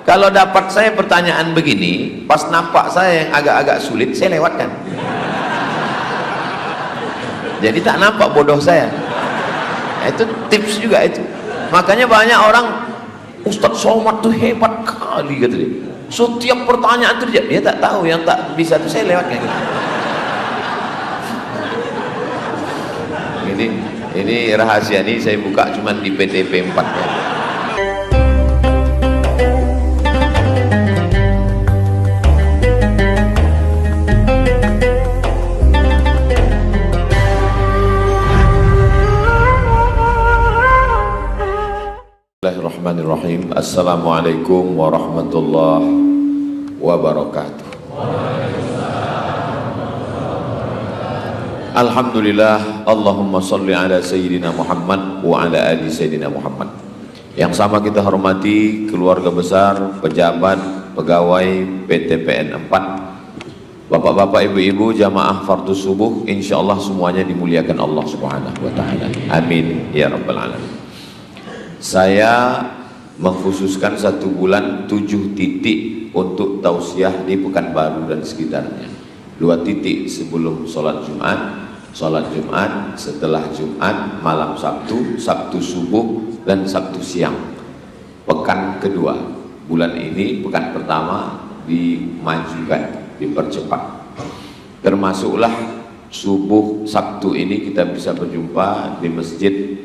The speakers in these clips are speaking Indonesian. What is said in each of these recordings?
Kalau dapat saya pertanyaan begini, pas nampak saya yang agak-agak sulit, saya lewatkan. Jadi tak nampak bodoh saya. Itu tips juga itu. Makanya banyak orang, Ustadz Somad tuh hebat kali gitu dia. Setiap pertanyaan itu dia tak tahu, yang tak bisa tuh saya lewatkan gitu. Ini rahasia nih saya buka cuman di PTP 4 ya. Bismillahirrahmanirrahim. Assalamualaikum warahmatullahi wabarakatuh. Alhamdulillah, Allahumma salli ala Sayyidina Muhammad wa ala ali Sayyidina Muhammad. Yang sama kita hormati keluarga besar, pejabat, pegawai PTPN 4, bapak-bapak, ibu-ibu, jamaah fardhu subuh, insyaallah semuanya dimuliakan Allah Subhanahu wa taala. Amin ya rabbal alamin. Saya mengkhususkan 1 bulan 7 titik untuk tausiah di Pekanbaru dan sekitarnya. 2 titik sebelum sholat Jumat, sholat Jumat, setelah Jumat, malam Sabtu, Sabtu subuh, dan Sabtu siang. Pekan kedua, bulan ini, pekan pertama dimajukan, dipercepat. Termasuklah subuh Sabtu ini kita bisa berjumpa di masjid.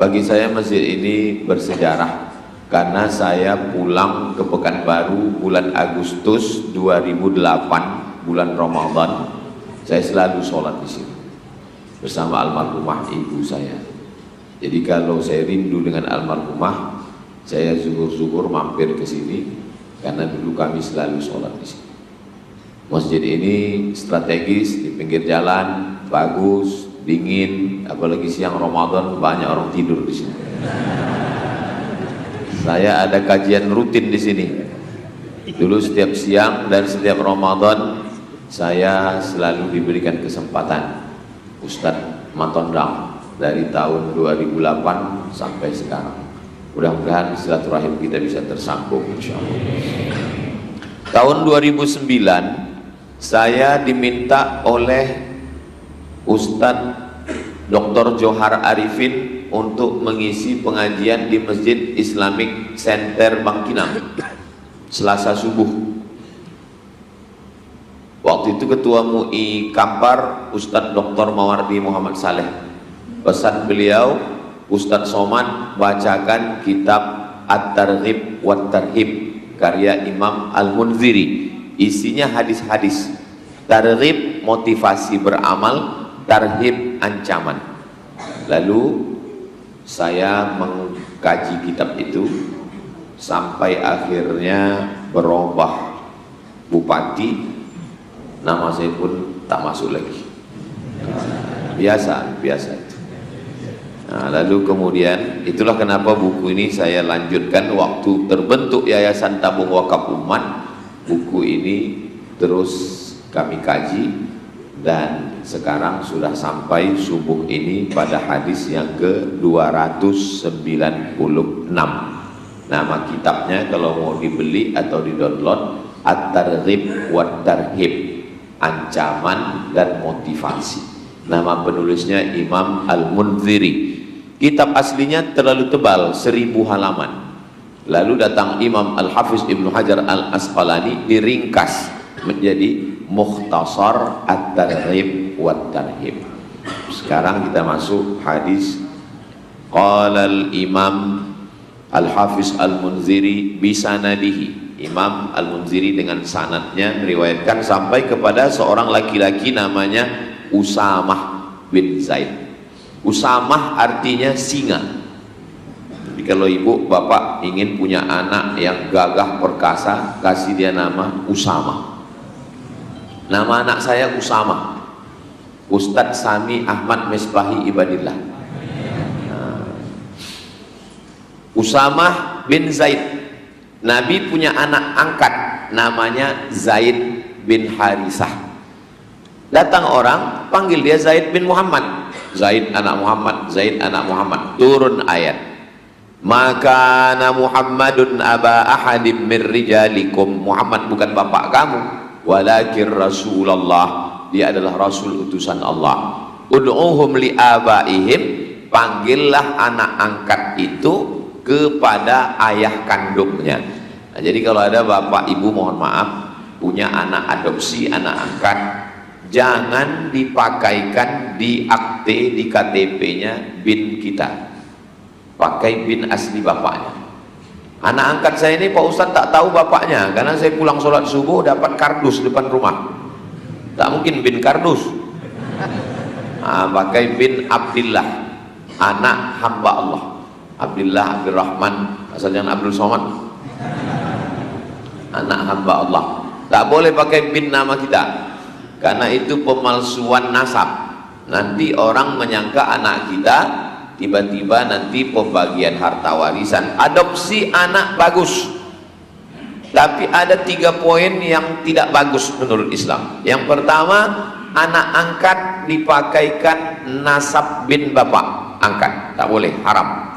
Bagi saya masjid ini bersejarah karena saya pulang ke Pekanbaru bulan Agustus 2008, bulan Ramadan. Saya selalu sholat di sini bersama almarhumah ibu saya. Jadi kalau saya rindu dengan almarhumah, saya zuhur-zuhur mampir ke sini karena dulu kami selalu sholat di sini. Masjid ini strategis di pinggir jalan, bagus, dingin, apalagi siang Ramadan banyak orang tidur di sini. Saya ada kajian rutin di sini. Dulu setiap siang dan setiap Ramadan saya selalu diberikan kesempatan Ustadz Matondang dari tahun 2008 sampai sekarang. Mudah-mudahan silaturahim kita bisa tersambung insyaallah. Tahun 2009 saya diminta oleh Ustadz Dr. Johar Arifin untuk mengisi pengajian di Masjid Islamic Center Bangkinang Selasa subuh. Waktu itu ketua MUI Kampar Ustadz Dr. Mawardi Muhammad Saleh. Pesan beliau, Ustadz Somad bacakan kitab At-Targhib wa Tarhib karya Imam Al-Munziri. Isinya hadis-hadis. Targhib motivasi beramal, tarhib ancaman. Lalu saya mengkaji kitab itu sampai akhirnya berubah bupati, nama saya pun tak masuk lagi. Biasa itu. Nah, lalu kemudian itulah kenapa buku ini saya lanjutkan waktu terbentuk Yayasan Tabung Wakaf Umat. Buku ini terus kami kaji dan sekarang sudah sampai subuh ini pada hadis yang ke-296. Nama kitabnya kalau mau dibeli atau di-download, At-Targhib wa Tarhib, ancaman dan motivasi. Nama penulisnya Imam Al-Munziri. Kitab aslinya terlalu tebal, 1000 halaman. Lalu datang Imam Al-Hafiz Ibnu Hajar Al-Asqalani, diringkas menjadi Mukhtasar At-Targhib wa Tarhib. Sekarang kita masuk hadis. Qala al-Imam Al-Hafiz Al-Munziri bisanadihi. Imam Al-Munziri dengan sanadnya meriwayatkan sampai kepada seorang laki-laki namanya Usamah bin Zaid. Usamah artinya singa. Jadi kalau ibu bapak ingin punya anak yang gagah perkasa, kasih dia nama Usamah. Nama anak saya Usamah, Ustadz Sami Ahmad Misbahi Ibadillah. Usamah bin Zaid. Nabi punya anak angkat namanya Zaid bin Harisah. Datang orang panggil dia Zaid bin Muhammad. Zaid anak Muhammad, Zaid anak Muhammad. Turun ayat. Maka Muhammadun aba ahadim min rijalikum, Muhammad bukan bapak kamu, walakin Rasulullah, dia adalah Rasul utusan Allah. Ud'uhum li abaihim, panggillah anak angkat itu kepada ayah kandungnya. Nah, jadi kalau ada bapak ibu mohon maaf punya anak adopsi, anak angkat, jangan dipakaikan di akte, di KTP-nya bin kita, pakai bin asli bapaknya. Anak angkat saya ini Pak Ustadz tak tahu bapaknya, karena saya pulang sholat subuh dapat kardus depan rumah, tak mungkin bin kardus. Nah, pakai bin Abdillah, anak hamba Allah. Abdillah, Abdurrahman, asalnya Abdul Somad, anak hamba Allah. Tak boleh pakai bin nama kita, karena itu pemalsuan nasab. Nanti orang menyangka anak kita, tiba-tiba nanti pembagian harta warisan. Adopsi anak bagus, tapi ada 3 poin yang tidak bagus menurut Islam. Yang pertama, anak angkat dipakaikan nasab bin bapak angkat, tak boleh, haram.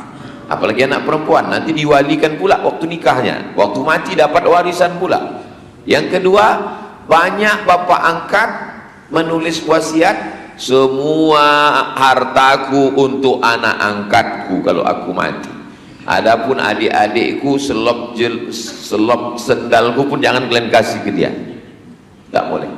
Apalagi anak perempuan, nanti diwalikan pula waktu nikahnya, waktu mati dapat warisan pula. Yang kedua, banyak bapak angkat menulis wasiat, semua hartaku untuk anak angkatku kalau aku mati. Adapun adik-adikku, selop sendalku pun jangan kalian kasih ke dia. Tak boleh.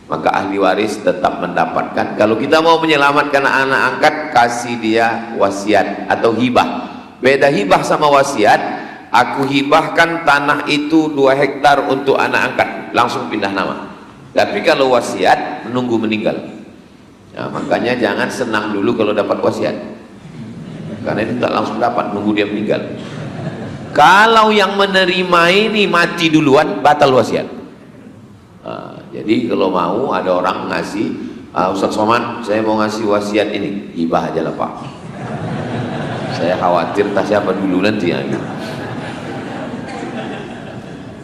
Maka ahli waris tetap mendapatkan. Kalau kita mau menyelamatkan anak angkat, kasih dia wasiat atau hibah. Beda hibah sama wasiat. Aku hibahkan tanah itu 2 hektar untuk anak angkat, langsung pindah nama. Tapi kalau wasiat menunggu meninggal. Nah, makanya jangan senang dulu kalau dapat wasiat, karena itu tak langsung dapat, nunggu dia meninggal. Kalau yang menerima ini mati duluan, batal wasiat. Nah, jadi kalau mau ada orang ngasih, Ustaz Somad saya mau ngasih wasiat ini, hibah aja lah Pak, saya khawatir tak siapa dulu nanti ya.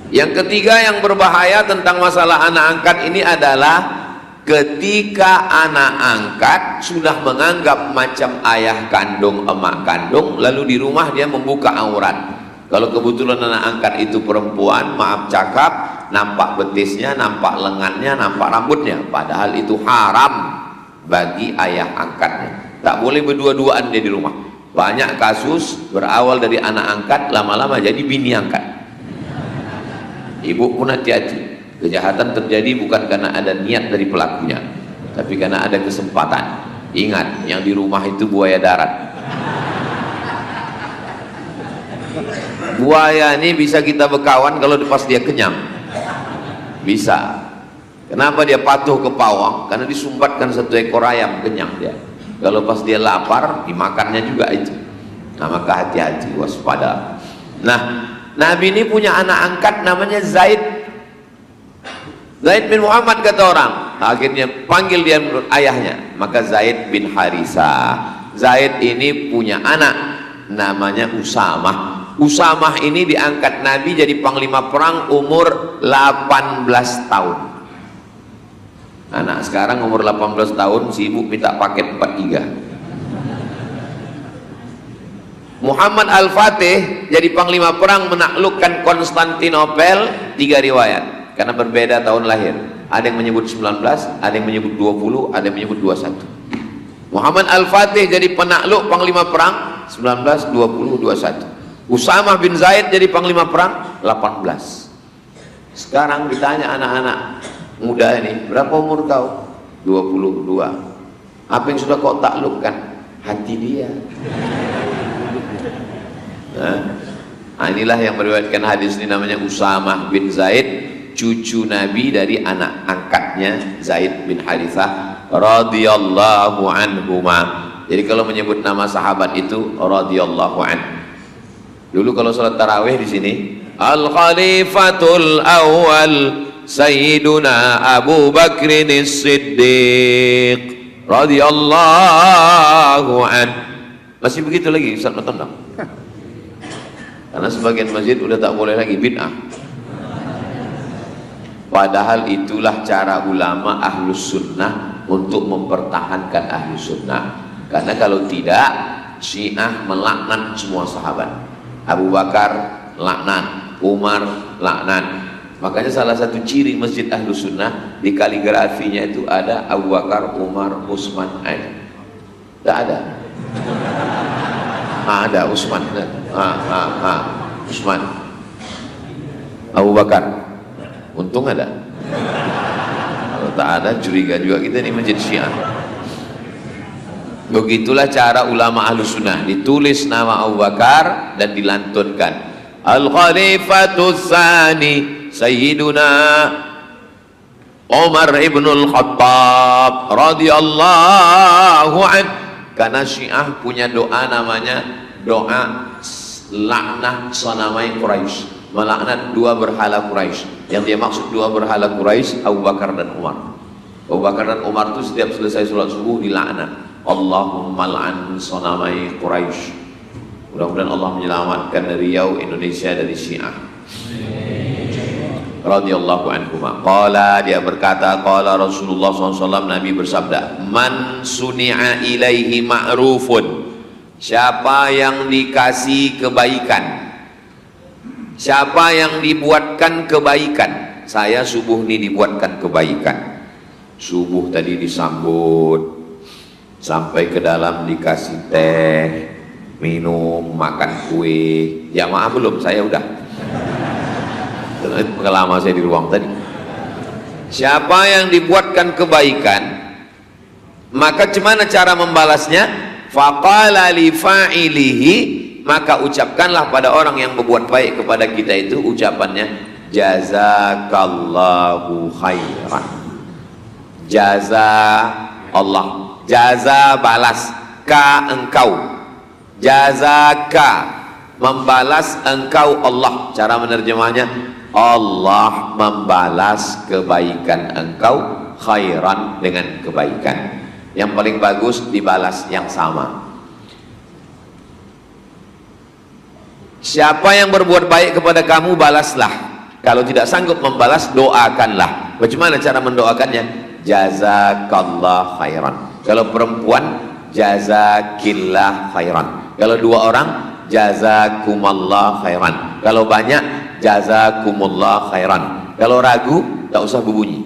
Yang ketiga yang berbahaya tentang masalah anak angkat ini adalah ketika anak angkat sudah menganggap macam ayah kandung, emak kandung, lalu di rumah dia membuka aurat. Kalau kebetulan anak angkat itu perempuan, maaf cakap, nampak betisnya, nampak lengannya, nampak rambutnya, padahal itu haram bagi ayah angkatnya. Tak boleh berdua-duaan dia di rumah. Banyak kasus berawal dari anak angkat, lama-lama jadi bini angkat. Ibu pun hati-hati, kejahatan terjadi bukan karena ada niat dari pelakunya, tapi karena ada kesempatan. Ingat, yang di rumah itu buaya darat. Buaya ini bisa kita berkawan kalau pas dia kenyang, bisa. Kenapa dia patuh ke pawang? Karena disumbatkan 1 ekor ayam, kenyang dia. Kalau pas dia lapar, dimakannya juga itu. Nah, maka hati-hati, waspada. Nah, Nabi ini punya anak angkat namanya Zaid. Zaid bin Muhammad kata orang. Akhirnya panggil dia menurut ayahnya. Maka Zaid bin Harisah. Zaid ini punya anak namanya Usamah. Usamah ini diangkat Nabi jadi panglima perang umur 18 tahun. Anak sekarang umur 18 tahun sibuk minta paket 43. Muhammad Al-Fatih jadi panglima perang menaklukkan Konstantinopel, 3 riwayat karena berbeda tahun lahir. Ada yang menyebut 19, ada yang menyebut 20, ada yang menyebut 21. Muhammad Al-Fatih jadi penakluk panglima perang 19, 20, 21. Usamah bin Zaid jadi panglima perang 18. Sekarang ditanya anak-anak muda ini, berapa umur kau? 22. Apa yang sudah kau taklukkan? Hati dia. Nah, inilah yang meriwayatkan hadis ini namanya Usamah bin Zaid, cucu Nabi dari anak angkatnya Zaid bin Harithah radhiyallahu anhuma. Jadi kalau menyebut nama sahabat itu radhiyallahu anhu. Dulu kalau salat tarawih di sini, Al-Khalifatul Awwal Sayyiduna Abu Bakrin As-Siddiq radhiyallahu anhu. Masih begitu lagi Ustaz nonton dong? Karena sebagian masjid udah tak boleh lagi bid'ah. Padahal itulah cara ulama ahlus sunnah untuk mempertahankan ahlus sunnah. Karena kalau tidak, Syiah melaknat semua sahabat. Abu Bakar laknat, Umar laknat. Makanya salah satu ciri Masjid Ahlus Sunnah di kaligrafinya itu ada Abu Bakar, Umar, Utsman. Tidak ada. Ada Utsman. Utsman. Abu Bakar. Untung ada. Kalau tak ada curiga juga kita di Masjid Syiah. Begitulah cara ulama Ahlus Sunnah, ditulis nama Abu Bakar dan dilantunkan. Al-Khalifatus Tsani Sayyiduna Umar ibn al-Khattab radhiyallahu anhu. Karena Syiah punya doa namanya doa laknat sanamai Quraisy, melaknat dua berhala Quraisy. Yang dia maksud dua berhala Quraisy Abu Bakar dan Umar. Abu Bakar dan Umar itu setiap selesai sholat subuh dilaknat. Allahumma la'an sanamai Quraisy. Mudah-mudahan Allah menyelamatkan Riau Indonesia dari Syiah. Radhiyallahu anhu. Qala, dia berkata, qala Rasulullah SAW, Nabi bersabda, man suni'a ilaihi ma'rufun, siapa yang dikasih kebaikan, siapa yang dibuatkan kebaikan. Saya subuh ini dibuatkan kebaikan. Subuh tadi disambut, sampai ke dalam dikasih teh, minum, makan kue. Jamaah belum, saya udah. Lama saya di ruang tadi. Siapa yang dibuatkan kebaikan, maka gimana cara membalasnya? Faqala li fa'ilihi, maka ucapkanlah pada orang yang berbuat baik kepada kita itu ucapannya jazakallahu khairan. Jaza Allah, jaza balas, ka engkau, jazaka membalas engkau Allah. Cara menerjemahnya, Allah membalas kebaikan engkau khairan, dengan kebaikan. Yang paling bagus dibalas yang sama. Siapa yang berbuat baik kepada kamu, balaslah. Kalau tidak sanggup membalas, doakanlah. Bagaimana cara mendoakannya? Jazakallah khairan. Kalau perempuan, jazakillah khairan. Kalau dua orang, jazakumallah khairan. Kalau banyak, jazakumullah khairan. Kalau ragu, tak usah berbunyi.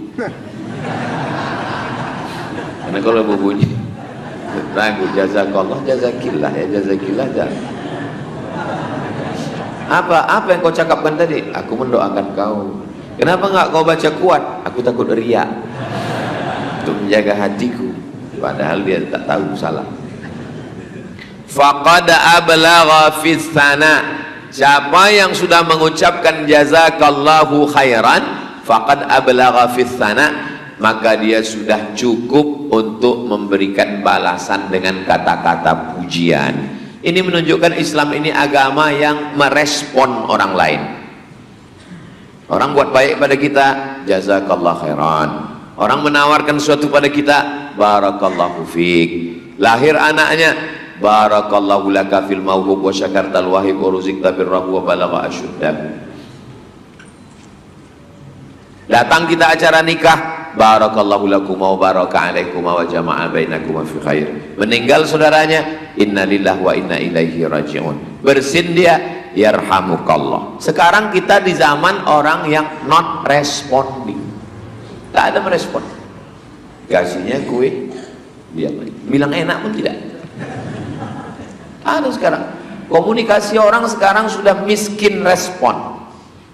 Karena kalau berbunyi ragu, jazakallah, jazakillah, ya jazakillah. Apa yang kau cakapkan tadi? Aku mendoakan kau. Kenapa enggak kau baca kuat? Aku takut riya, untuk menjaga hatiku. Padahal dia tak tahu salah. Faqad ablagha fis sana, siapa yang sudah mengucapkan jazakallahu khairan, faqad ablagha fis sana, maka dia sudah cukup untuk memberikan balasan dengan kata-kata pujian. Ini menunjukkan Islam ini agama yang merespon orang lain. Orang buat baik pada kita, jazakallah khairan. Orang menawarkan sesuatu pada kita, barakallahu fiik. Lahir anaknya, barakallahu laka fil mawhub wa syakartal wahib wa ruzikta birrahu wa balagha asyuddah. Datang kita acara nikah, barakallahu lakum wa baraka alaikum wa jama'a bainakum fi khair. Meninggal saudaranya, innalillahi wa inna ilaihi raji'un. Bersin dia, yarhamukallah. Sekarang kita di zaman orang yang not responding, tak ada merespon. Kasihnya kue, diam aja. Bilang enak pun tidak. Ada sekarang komunikasi orang sekarang sudah miskin respon.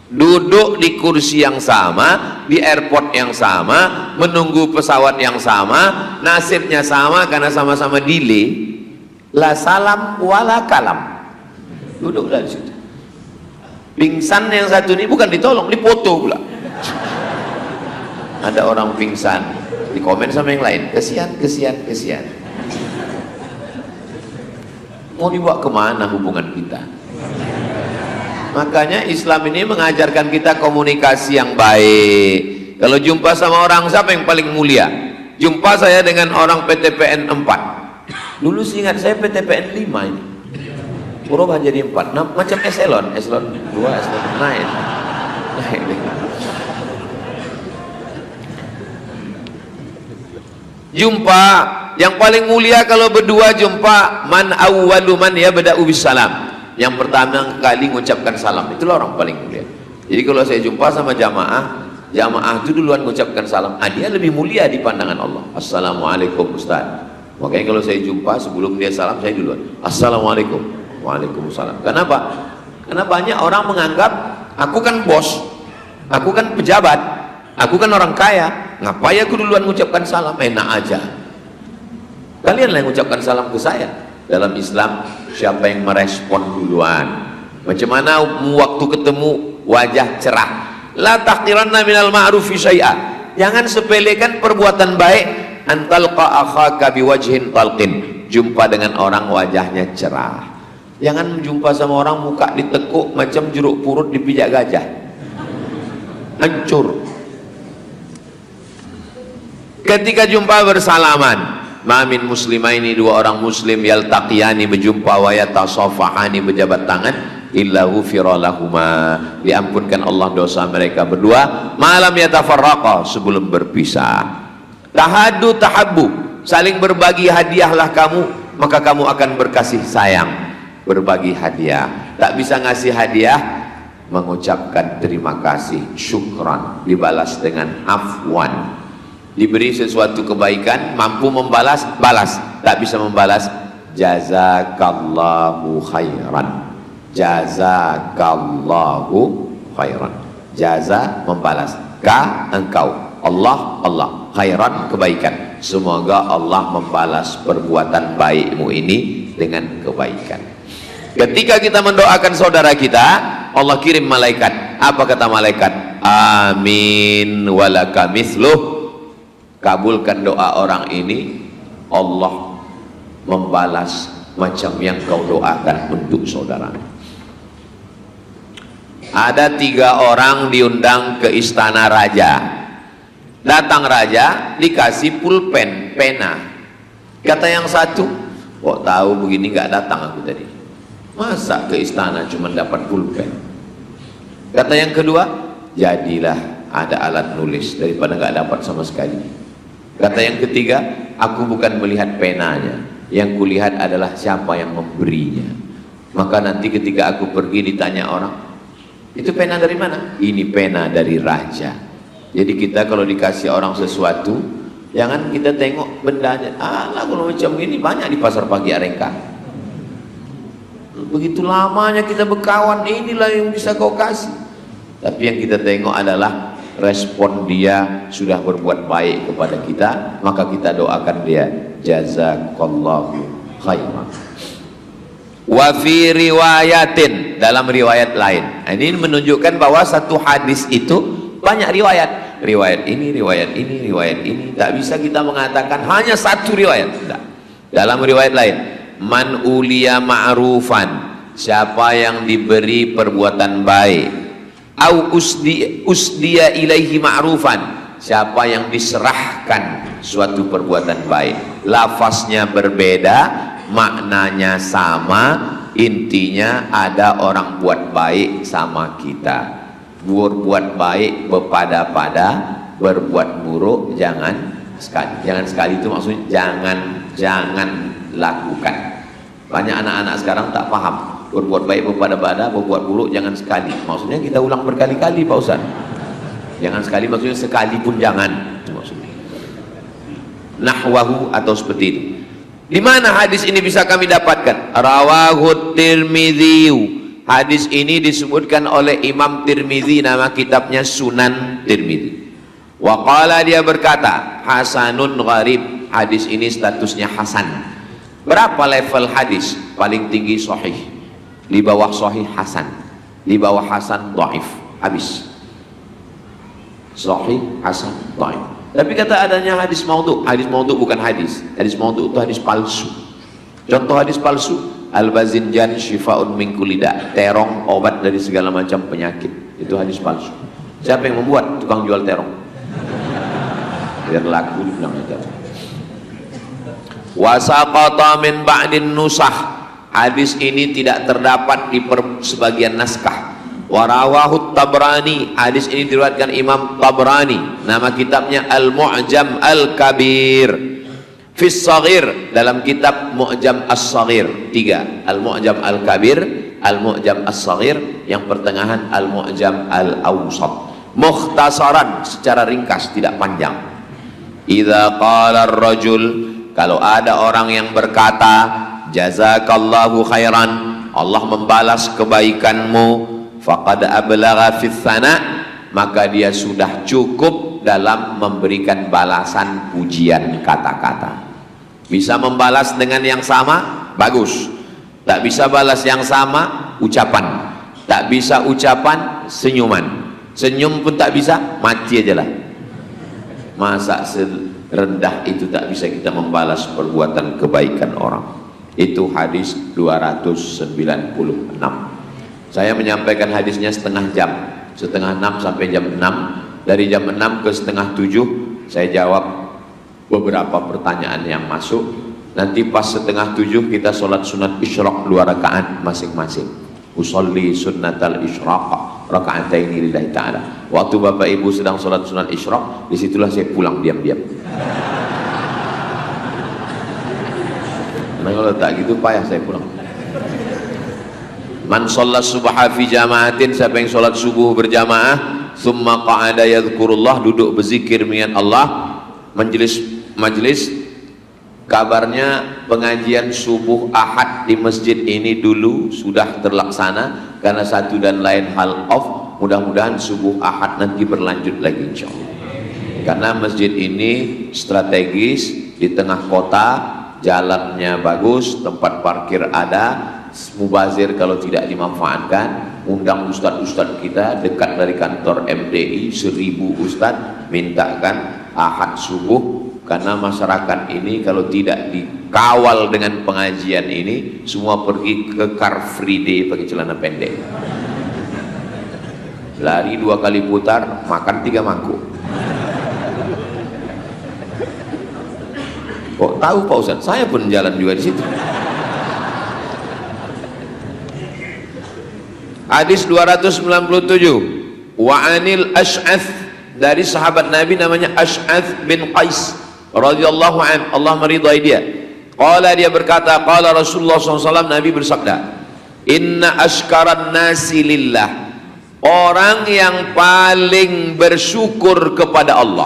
Duduk di kursi yang sama, di airport yang sama, menunggu pesawat yang sama, nasibnya sama karena sama-sama delay. La salam wala kalam. Duduklah di situ. Pingsan yang satu ini bukan ditolong, dipoto pula. Ada orang pingsan, di komen sama yang lain, kesian, kesian, kesian. Mau dibawa kemana hubungan kita? Makanya Islam ini mengajarkan kita komunikasi yang baik. Kalau jumpa sama orang, siapa yang paling mulia? Jumpa saya dengan orang PTPN 4. Dulu ingat saya PTPN 5 ini, berubah jadi 4. Nah, macam eselon 2, eselon naik. Jumpa Yang paling mulia kalau berdua jumpa, man awwalu man yabda'u bisalam. Yang pertama kali mengucapkan salam, itulah orang paling mulia. Jadi kalau saya jumpa sama jamaah itu duluan mengucapkan salam, dia lebih mulia di pandangan Allah. Assalamualaikum Ustaz. Makanya kalau saya jumpa sebelum dia salam, saya duluan Assalamualaikum. Waalaikumsalam. Kenapa? Karena banyak orang menganggap aku kan bos, aku kan pejabat, aku kan orang kaya, ngapain aku duluan mengucapkan salam? Enak aja. Kalianlah yang mengucapkan salam ke saya. Dalam Islam, siapa yang merespon duluan? Macam mana waktu ketemu wajah cerah? La tahqiranna minal ma'rufi syai'a. Jangan sepelekan perbuatan baik. Antalqa akhaka biwajhin talqin. Jumpa dengan orang wajahnya cerah. Jangan jumpa sama orang muka ditekuk macam jeruk purut dipijak gajah. Hancur. Ketika jumpa bersalaman, ma min muslimaini, dua orang muslim, yaltaqiyani, berjumpa, wa yatasafahani, berjabat tangan, illa ghufira lahuma, diampunkan Allah dosa mereka berdua, malam yatafarraqa, sebelum berpisah. Tahaddu tahabbu, saling berbagi hadiahlah kamu, maka kamu akan berkasih sayang. Berbagi hadiah, tak bisa ngasih hadiah, mengucapkan terima kasih, syukran, dibalas dengan afwan. Diberi sesuatu kebaikan, mampu membalas, balas. Tak bisa membalas, jazakallahu khairan. Jazakallahu khairan. Jaza, membalas. Ka, engkau. Allah, Allah. Khairan, kebaikan. Semoga Allah membalas perbuatan baikmu ini dengan kebaikan. Ketika kita mendoakan saudara kita, Allah kirim malaikat. Apa kata malaikat? Amin walaka mithluh. Kabulkan doa orang ini, Allah membalas macam yang kau doakan untuk saudara. Ada 3 orang diundang ke istana raja. Datang raja, dikasih pulpen, pena. Kata yang satu, kok tahu begini nggak datang aku tadi. Masa ke istana cuma dapat pulpen. Kata yang kedua, jadilah ada alat nulis daripada nggak dapat sama sekali. Kata yang ketiga, aku bukan melihat penanya, yang kulihat adalah siapa yang memberinya. Maka nanti ketika aku pergi ditanya orang, itu pena dari mana? Ini pena dari raja. Jadi kita kalau dikasih orang sesuatu, jangan kita tengok bendanya. Kalau macam ini banyak di pasar pagi Arengka. Begitu lamanya kita berkawan, inilah yang bisa kau kasih. Tapi yang kita tengok adalah respon dia sudah berbuat baik kepada kita, maka kita doakan dia, jazakallahu khairan. Wa fi riwayatin, dalam riwayat lain. Ini menunjukkan bahwa satu hadis itu banyak riwayat. Riwayat ini, riwayat ini, riwayat ini. Tak bisa kita mengatakan hanya satu riwayat. Tidak. Dalam riwayat lain, man uliya ma'rufan, siapa yang diberi perbuatan baik, au usdiya ilaihi ma'rufan, siapa yang diserahkan suatu perbuatan baik. Lafaznya berbeda, maknanya sama, intinya ada orang buat baik sama kita. Berbuat baik berpada-pada, berbuat buruk jangan sekali. Jangan sekali itu maksudnya jangan lakukan. Banyak anak-anak sekarang tak paham. Berbuat baik berpada-pada, berbuat buruk jangan sekali. Maksudnya kita ulang berkali-kali Pak Ustaz. Jangan sekali maksudnya sekali pun jangan. Itu maksudnya. Nahwahu atau seperti itu. Di mana hadis ini bisa kami dapatkan? Rawahu Tirmidzi. Hadis ini disebutkan oleh Imam Tirmidzi, nama kitabnya Sunan Tirmidzi. Wa qala, dia berkata, hasanun gharib. Hadis ini statusnya hasan. Berapa level hadis? Paling tinggi sahih. Di bawah sahih hasan, di bawah hasan dhaif, habis. Sahih, hasan, dhaif. Tapi kata adanya hadis maudhu. Hadis maudhu bukan hadis. Hadis maudhu itu hadis palsu. Contoh hadis palsu, al-bazinjan syifaun min kulli da', terong obat dari segala macam penyakit. Itu hadis palsu. Siapa yang membuat? Tukang jual terong. Biar laku dibilang itu. Wa saqata min ba'din nusah. Hadis ini tidak terdapat di sebagian naskah. Warawahu Tabrani. Hadis ini diriwayatkan Imam Tabrani. Nama kitabnya Al-Mu'jam Al-Kabir. Fis Shaghir, dalam kitab Mu'jam As-Shaghir 3, Al-Mu'jam Al-Kabir, Al-Mu'jam As-Shaghir, yang pertengahan Al-Mu'jam Al-Awsat. Mukhtasaran, secara ringkas, tidak panjang. Idza qala ar-rajul, kalau ada orang yang berkata, jazakallahu khairan, Allah membalas kebaikanmu, faqad ablagha fi tsana, maka dia sudah cukup dalam memberikan balasan pujian kata-kata. Bisa membalas dengan yang sama, bagus. Tak bisa balas yang sama, ucapan. Tak bisa ucapan, senyuman. Senyum pun tak bisa, mati aja lah. Masa serendah itu tak bisa kita membalas perbuatan kebaikan orang. Itu hadis 296. Saya menyampaikan hadisnya setengah jam, setengah 6 sampai jam 6. Dari jam 6 ke setengah 7 saya jawab beberapa pertanyaan yang masuk. Nanti pas setengah 7 kita sholat sunat isyraq 2 rakaat masing-masing. Usolli sunnatal isyraq raka'ataini lillahi ta'ala. Waktu bapak ibu sedang sholat sunat isyraq, disitulah saya pulang diam-diam. Karena kalau tak gitu payah saya pulang. Man sholat subha fi jama'atin, siapa yang sholat subuh berjamaah, summa qa'ada yadhkurullah, duduk berzikir mengingat Allah, majelis. Kabarnya pengajian subuh Ahad di masjid ini dulu sudah terlaksana, karena satu dan lain hal off. Mudah-mudahan subuh Ahad nanti berlanjut lagi insyaallah. Karena masjid ini strategis di tengah kota, jalannya bagus, tempat parkir ada, mubazir kalau tidak dimanfaatkan. Undang ustadz-ustadz kita dekat dari kantor MDI, 1000 ustadz, mintakan Ahad subuh. Karena masyarakat ini kalau tidak dikawal dengan pengajian ini, semua pergi ke Car Free Day pakai celana pendek, lari 2 kali putar, makan 3 mangkuk. Kok tahu Pak Ustaz? Saya pun jalan juga di situ. Hadis 297, wa anil Ash'ath, dari sahabat Nabi namanya Ash'ath bin Qais radhiyallahu an, Allah meridai dia. Qala, dia berkata, qala Rasulullah SAW, Nabi bersabda, inna ashkaran nasi lillah, orang yang paling bersyukur kepada Allah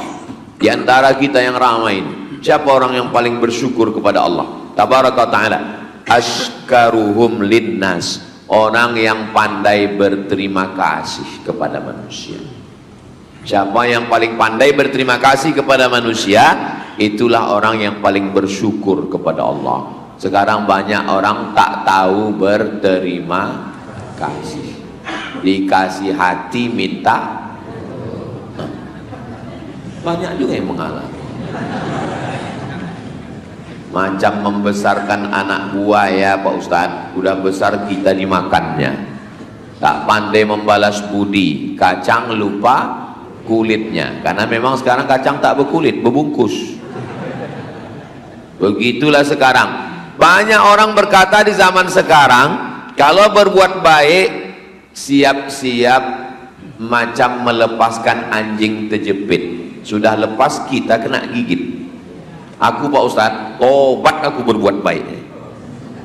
di antara kita yang ramai ini, siapa orang yang paling bersyukur kepada Allah tabaraka ta'ala? Ashkaruhum linnas, orang yang pandai berterima kasih kepada manusia. Siapa yang paling pandai berterima kasih kepada manusia, itulah orang yang paling bersyukur kepada Allah. Sekarang banyak orang tak tahu berterima kasih. Dikasih hati minta, banyak juga yang mengalami. Macam membesarkan anak buah ya Pak Ustadz, udah besar kita dimakannya. Tak pandai membalas budi, kacang lupa kulitnya. Karena memang sekarang kacang tak berkulit, berbungkus. Begitulah sekarang. Banyak orang berkata di zaman sekarang, kalau berbuat baik, siap-siap macam melepaskan anjing terjepit. Sudah lepas, kita kena gigit. Aku Pak Ustadz, tobat aku berbuat baik.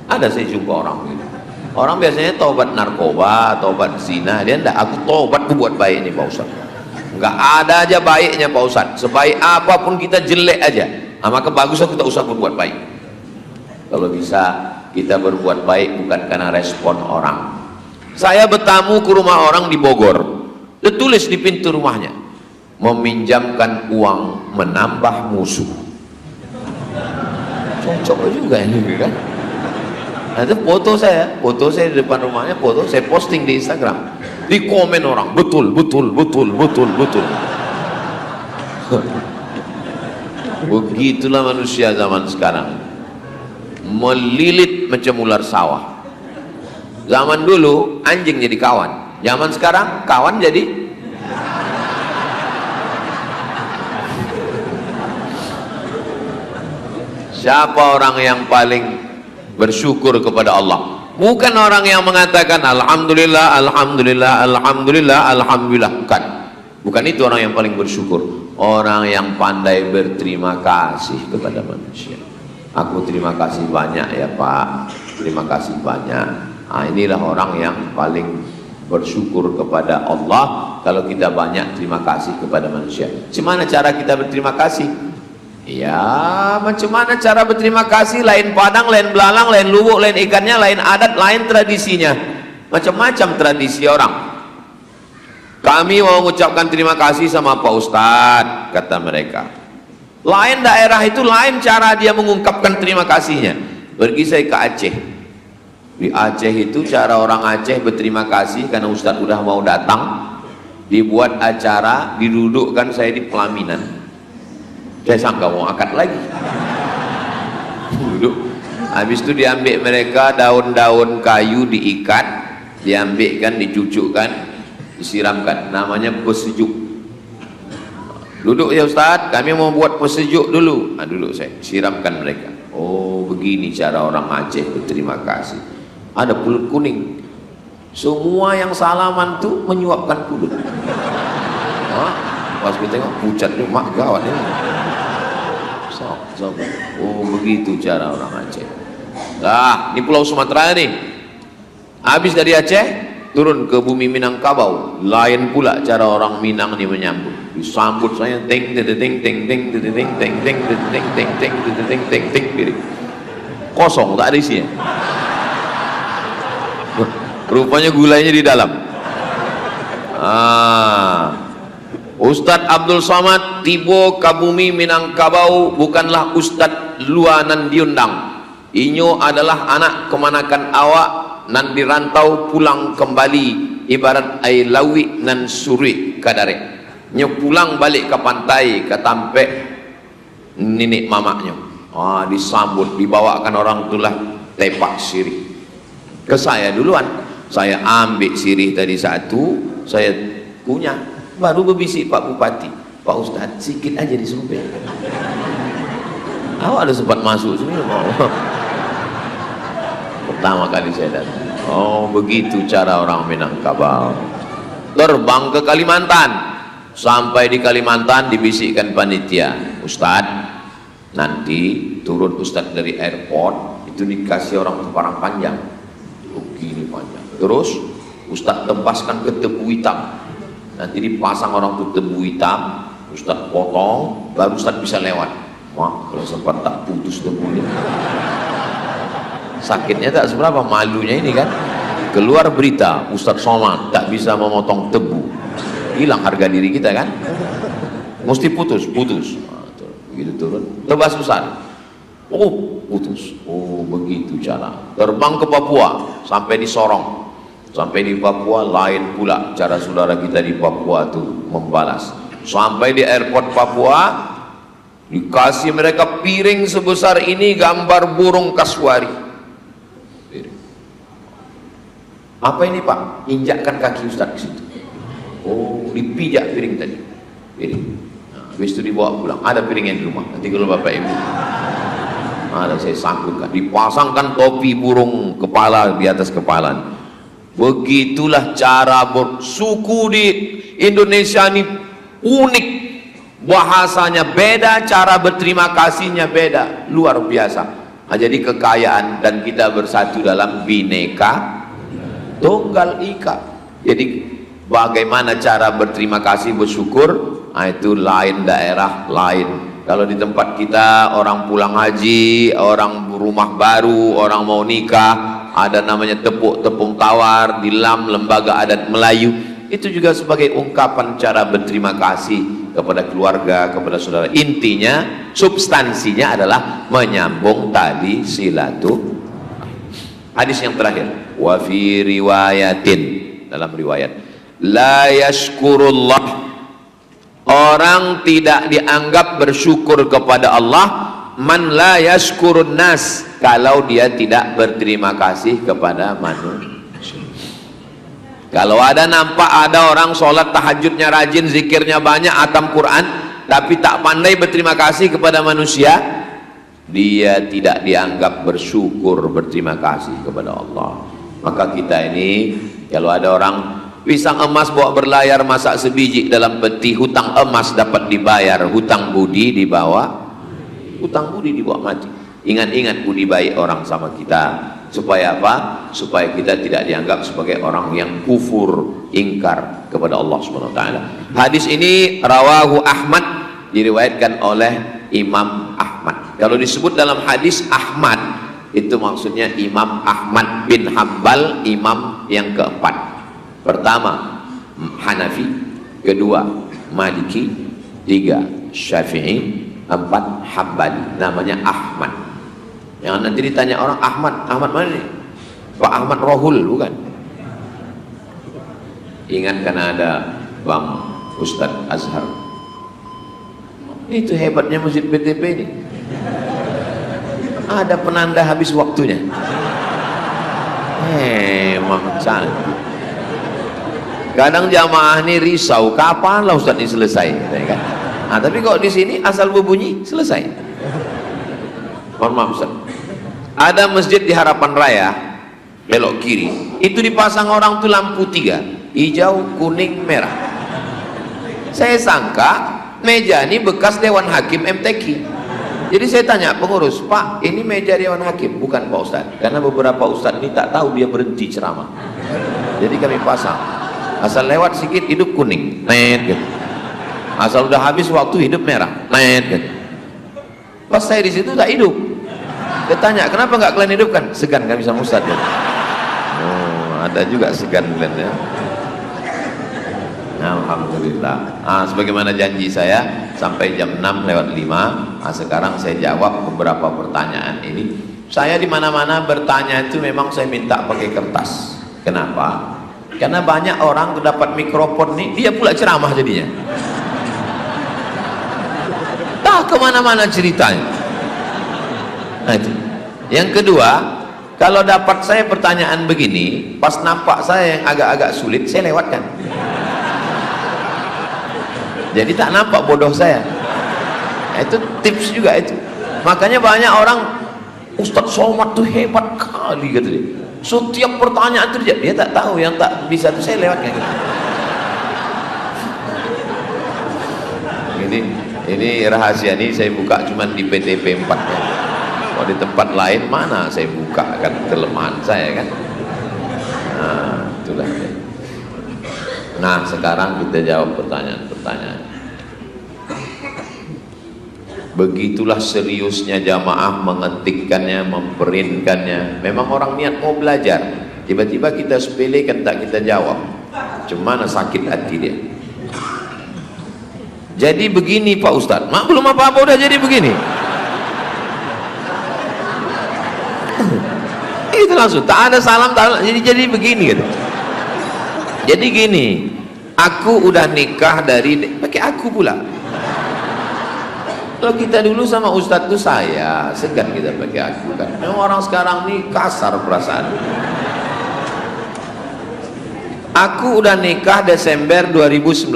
Ada saya jumpa orang gitu. Orang biasanya tobat narkoba, tobat zina, dia enggak, aku tobat berbuat baik nih Pak Ustadz. Enggak ada aja baiknya Pak Ustadz. Sebaik apapun kita jelek aja. Maka bagus aku tak usah berbuat baik. Kalau bisa kita berbuat baik bukan karena respon orang. Saya bertamu ke rumah orang di Bogor, tertulis di pintu rumahnya, meminjamkan uang menambah musuh. Cocok juga ini kan. Nah, itu foto saya di depan rumahnya, foto saya posting di Instagram. Di komen orang, betul. Begitulah manusia zaman sekarang, melilit macam ular sawah. Zaman dulu anjing jadi kawan, zaman sekarang kawan jadi siapa orang yang paling bersyukur kepada Allah? Bukan orang yang mengatakan alhamdulillah, alhamdulillah, alhamdulillah, alhamdulillah. Bukan itu orang yang paling bersyukur. Orang yang pandai berterima kasih kepada manusia. Aku terima kasih banyak ya Pak, terima kasih banyak. Nah, inilah orang yang paling bersyukur kepada Allah. Kalau kita banyak terima kasih kepada manusia. Gimana cara kita berterima kasih? Ya, macam mana cara berterima kasih? Lain padang, lain belalang, lain lubuk, lain ikannya, lain adat, lain tradisinya. Macam-macam tradisi orang. Kami mau mengucapkan terima kasih sama Pak Ustadz, kata mereka. Lain daerah itu lain cara dia mengungkapkan terima kasihnya. Pergi saya ke Aceh. Di Aceh itu cara orang Aceh berterima kasih karena Ustadz udah mau datang. Dibuat acara, didudukkan saya di pelaminan. Saya sangka mau akad lagi. Duduk. Habis itu diambil mereka daun-daun kayu diikat, diambilkan, dicucukkan, disiramkan. Namanya pesejuk. Duduk ya Ustaz, kami mau buat pesejuk dulu. Nah, duduk saya, siramkan mereka. Oh, begini cara orang Aceh berterima kasih. Ada pulut kuning. Semua yang salaman tuh menyuapkan pulut. Hah? Pas kita tengok pucatnya, mak gawat ini. Oh, begitu cara orang Aceh. Nah, ini Pulau Sumatera nih. Habis dari Aceh, turun ke bumi Minangkabau. Lain pula cara orang Minang ini menyambut. Disambut saya ting ting ting ting ting ting ting ting ting ting ting ting ting ting ting. Kosong, tak ada isinya. Rupanya gulanya di dalam. Ustadz Abdul Somad tibo ke bumi Minangkabau bukanlah Ustadz luanan diundang. Inyo adalah anak kemanakan awak nan dirantau pulang kembali ibarat air lawi nan suri kadare. Nyo pulang balik ke pantai ke tampek nenek mamaknya. Disambut, dibawakan orang itulah tepak sirih. Ke saya duluan, saya ambil sirih tadi satu, saya kunyah, baru berbisik Pak Bupati, Pak Ustadz sikit aja disumpah. Awak ada sempat masuk sini mau. Pertama kali saya datang. Oh, begitu cara orang Minangkabau. Terbang ke Kalimantan. Sampai di Kalimantan dibisikkan panitia, Ustadz nanti turun Ustadz dari airport itu dikasih orang parang panjang begini panjang, terus Ustadz tebaskan ke tebu hitam, nanti dipasang orang tuh tebu hitam, Ustadz potong baru Ustadz bisa lewat. Wah, kalau sempat tak putus tebunya, sakitnya tak seberapa, malunya ini kan. Keluar berita Ustadz Somad tak bisa memotong tebu, hilang harga diri kita kan, mesti putus. Begitu turun tebas Ustaz, oh putus. Oh, begitu cara. Terbang ke Papua sampai di Sorong, sampai di Papua lain pula cara saudara kita di Papua tuh membalas. Sampai di airport Papua dikasih mereka piring sebesar ini gambar burung kasuari. Apa ini Pak? Injakkan kaki Ustaz ke situ. Oh, dipijak piring tadi. Piring. Habis itu dibawa pulang. Ada piringnya di rumah. Nanti kalau Bapak Ibu. Ada saya sangkutkan. Dipasangkan topi burung kepala di atas kepala. Begitulah cara bersuku di Indonesia ini unik. Bahasanya beda, cara berterima kasihnya beda. Luar biasa. Nah, jadi kekayaan dan kita bersatu dalam Bhinneka Tunggal Ika. Jadi bagaimana cara berterima kasih, bersyukur, nah itu lain daerah lain. Kalau di tempat kita orang pulang haji, orang rumah baru, orang mau nikah, ada namanya tepung tawar di lembaga adat Melayu. Itu juga sebagai ungkapan cara berterima kasih kepada keluarga, kepada saudara. Intinya, substansinya adalah menyambung tali silaturahmi. Hadis yang terakhir, wa fi riwayatin, dalam riwayat, la yashkurullah, orang tidak dianggap bersyukur kepada Allah, man la yashkurun nas, kalau dia tidak berterima kasih kepada manusia. Kalau ada nampak ada orang sholat tahajudnya rajin, zikirnya banyak, atam Quran, tapi tak pandai berterima kasih kepada manusia, dia tidak dianggap bersyukur, berterima kasih kepada Allah. Maka kita ini, kalau ada orang pisang emas bawa berlayar, masak sebiji dalam peti, hutang emas dapat dibayar, hutang budi dibawa, hutang budi dibawa mati. Ingat-ingat budi baik orang sama kita. Supaya apa? Supaya kita tidak dianggap sebagai orang yang kufur, ingkar kepada Allah Subhanahu wa taala. Hadis ini rawahu Ahmad, diriwayatkan oleh Imam Ahmad. Kalau disebut dalam hadis Ahmad, itu maksudnya Imam Ahmad bin Hambal, imam yang keempat. Pertama Hanafi, kedua Maliki, tiga Syafi'i, empat Hambali. Namanya Ahmad. Yang nanti ditanya orang, Ahmad mana nih? Pak Ahmad Rohul, bukan? Ingat karena ada Bang Ustadz Azhar. Itu hebatnya Masjid PTP ini. Ada penanda habis waktunya. Emang cantik. Kadang jamaah ini risau, kapan lah Ustadz ini selesai? Kan? Nah, tapi kok di sini asal berbunyi selesai. Mohon maaf Ustaz. Ada masjid di Harapan Raya, belok kiri, itu dipasang orang tuh lampu tiga, hijau, kuning, merah. Saya sangka meja ini bekas Dewan Hakim MTQ. Jadi saya tanya pengurus, Pak, ini meja Dewan Hakim? Bukan Pak Ustaz, karena beberapa Ustaz ini tak tahu dia berhenti ceramah. Jadi kami pasang, asal lewat sedikit hidup kuning, net gitu. Asal udah habis waktu hidup merah, net gitu. Pas saya di situ tak hidup. Dia tanya, kenapa nggak kalian hidupkan? Segan kami sama Ustaz. Ya? Oh, ada juga segan kalian ya. Alhamdulillah. Sebagaimana janji saya sampai jam 6:05. Sekarang saya jawab beberapa pertanyaan ini. Saya di mana-mana bertanya itu memang saya minta pakai kertas. Kenapa? Karena banyak orang dapat mikrofon nih, dia pula ceramah jadinya. Tak kemana-mana ceritanya. Nah itu. Yang kedua, kalau dapat saya pertanyaan begini, pas nampak saya yang agak-agak sulit, saya lewatkan. Jadi tak nampak bodoh saya. Nah, itu tips juga itu. Makanya banyak orang, Ustadz Somad tuh hebat kali gitu dia. Setiap pertanyaan itu dia tak tahu, yang tak bisa itu saya lewatkan. Gitu. Ini rahasia ini saya buka cuma di PTP 4 ya. Kalau di tempat lain mana saya buka, kan kelemahan saya kan. Nah itulah ya. Nah sekarang kita jawab pertanyaan-pertanyaan. Begitulah seriusnya jamaah mengetikkannya, memperintkannya. Memang orang niat mau belajar, tiba-tiba kita sepelekan, tak kita jawab, cuman sakit hati dia. Jadi begini Pak Ustadz, mak belum apa-apa udah jadi begini. Itu langsung, tak ada salam, jadi begini gitu. Jadi gini, aku udah nikah dari, pakai aku pula. Kalau kita dulu sama Ustadz tuh saya, segan kita pakai aku kan. Memang orang sekarang nih kasar perasaan. Aku udah nikah Desember 2019.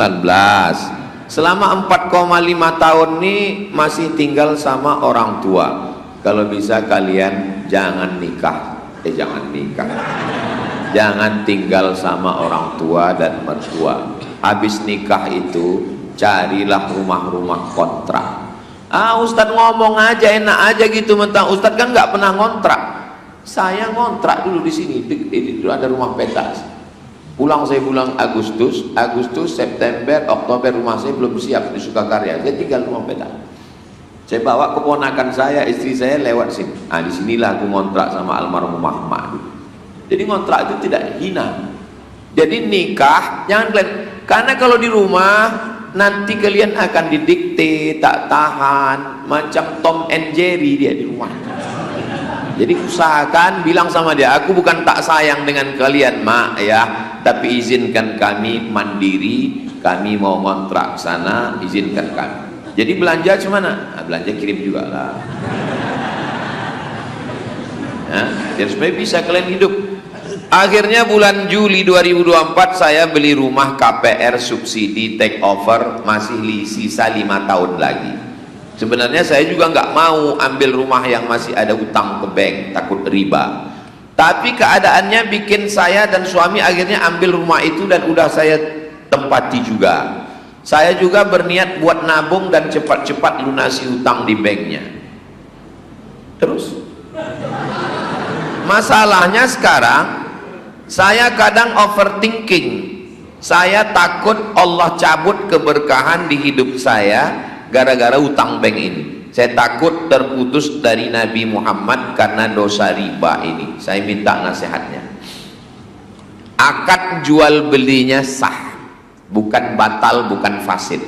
Selama 4,5 tahun nih masih tinggal sama orang tua. Kalau bisa kalian jangan nikah, jangan tinggal sama orang tua dan mertua. Habis nikah itu carilah rumah-rumah kontrak. Ustadz ngomong aja enak aja gitu, mentang Ustadz kan nggak pernah ngontrak. Saya ngontrak dulu di sini, dulu ada rumah peta. Saya pulang Agustus, September, Oktober rumah saya belum siap di Sukakarya. Saya tinggal rumah peta. Saya bawa keponakan saya, istri saya lewat sini. Disinilah aku ngontrak sama almarhum Mahmud. Jadi ngontrak itu tidak hina. Jadi nikah jangan kalian, karena kalau di rumah nanti kalian akan didikte, tak tahan, macam Tom and Jerry dia di rumah. Jadi usahakan bilang sama dia, aku bukan tak sayang dengan kalian mak ya, tapi izinkan kami mandiri, kami mau ngontrak sana, izinkan kami. Jadi belanja cemana? Belanja kirim juga lah. Biar supaya bisa kalian hidup. Akhirnya bulan Juli 2024 saya beli rumah KPR subsidi take over, masih sisa 5 tahun lagi. Sebenarnya saya juga nggak mau ambil rumah yang masih ada utang ke bank, takut riba. Tapi keadaannya bikin saya dan suami akhirnya ambil rumah itu dan udah saya tempati juga. Saya juga berniat buat nabung dan cepat-cepat lunasi utang di banknya. terus. Masalahnya sekarang saya kadang overthinking. Saya takut Allah cabut keberkahan di hidup saya gara-gara utang bank ini. Saya takut terputus dari Nabi Muhammad karena dosa riba ini. Saya minta nasihatnya. Akad jual belinya sah, bukan batal, bukan fasid.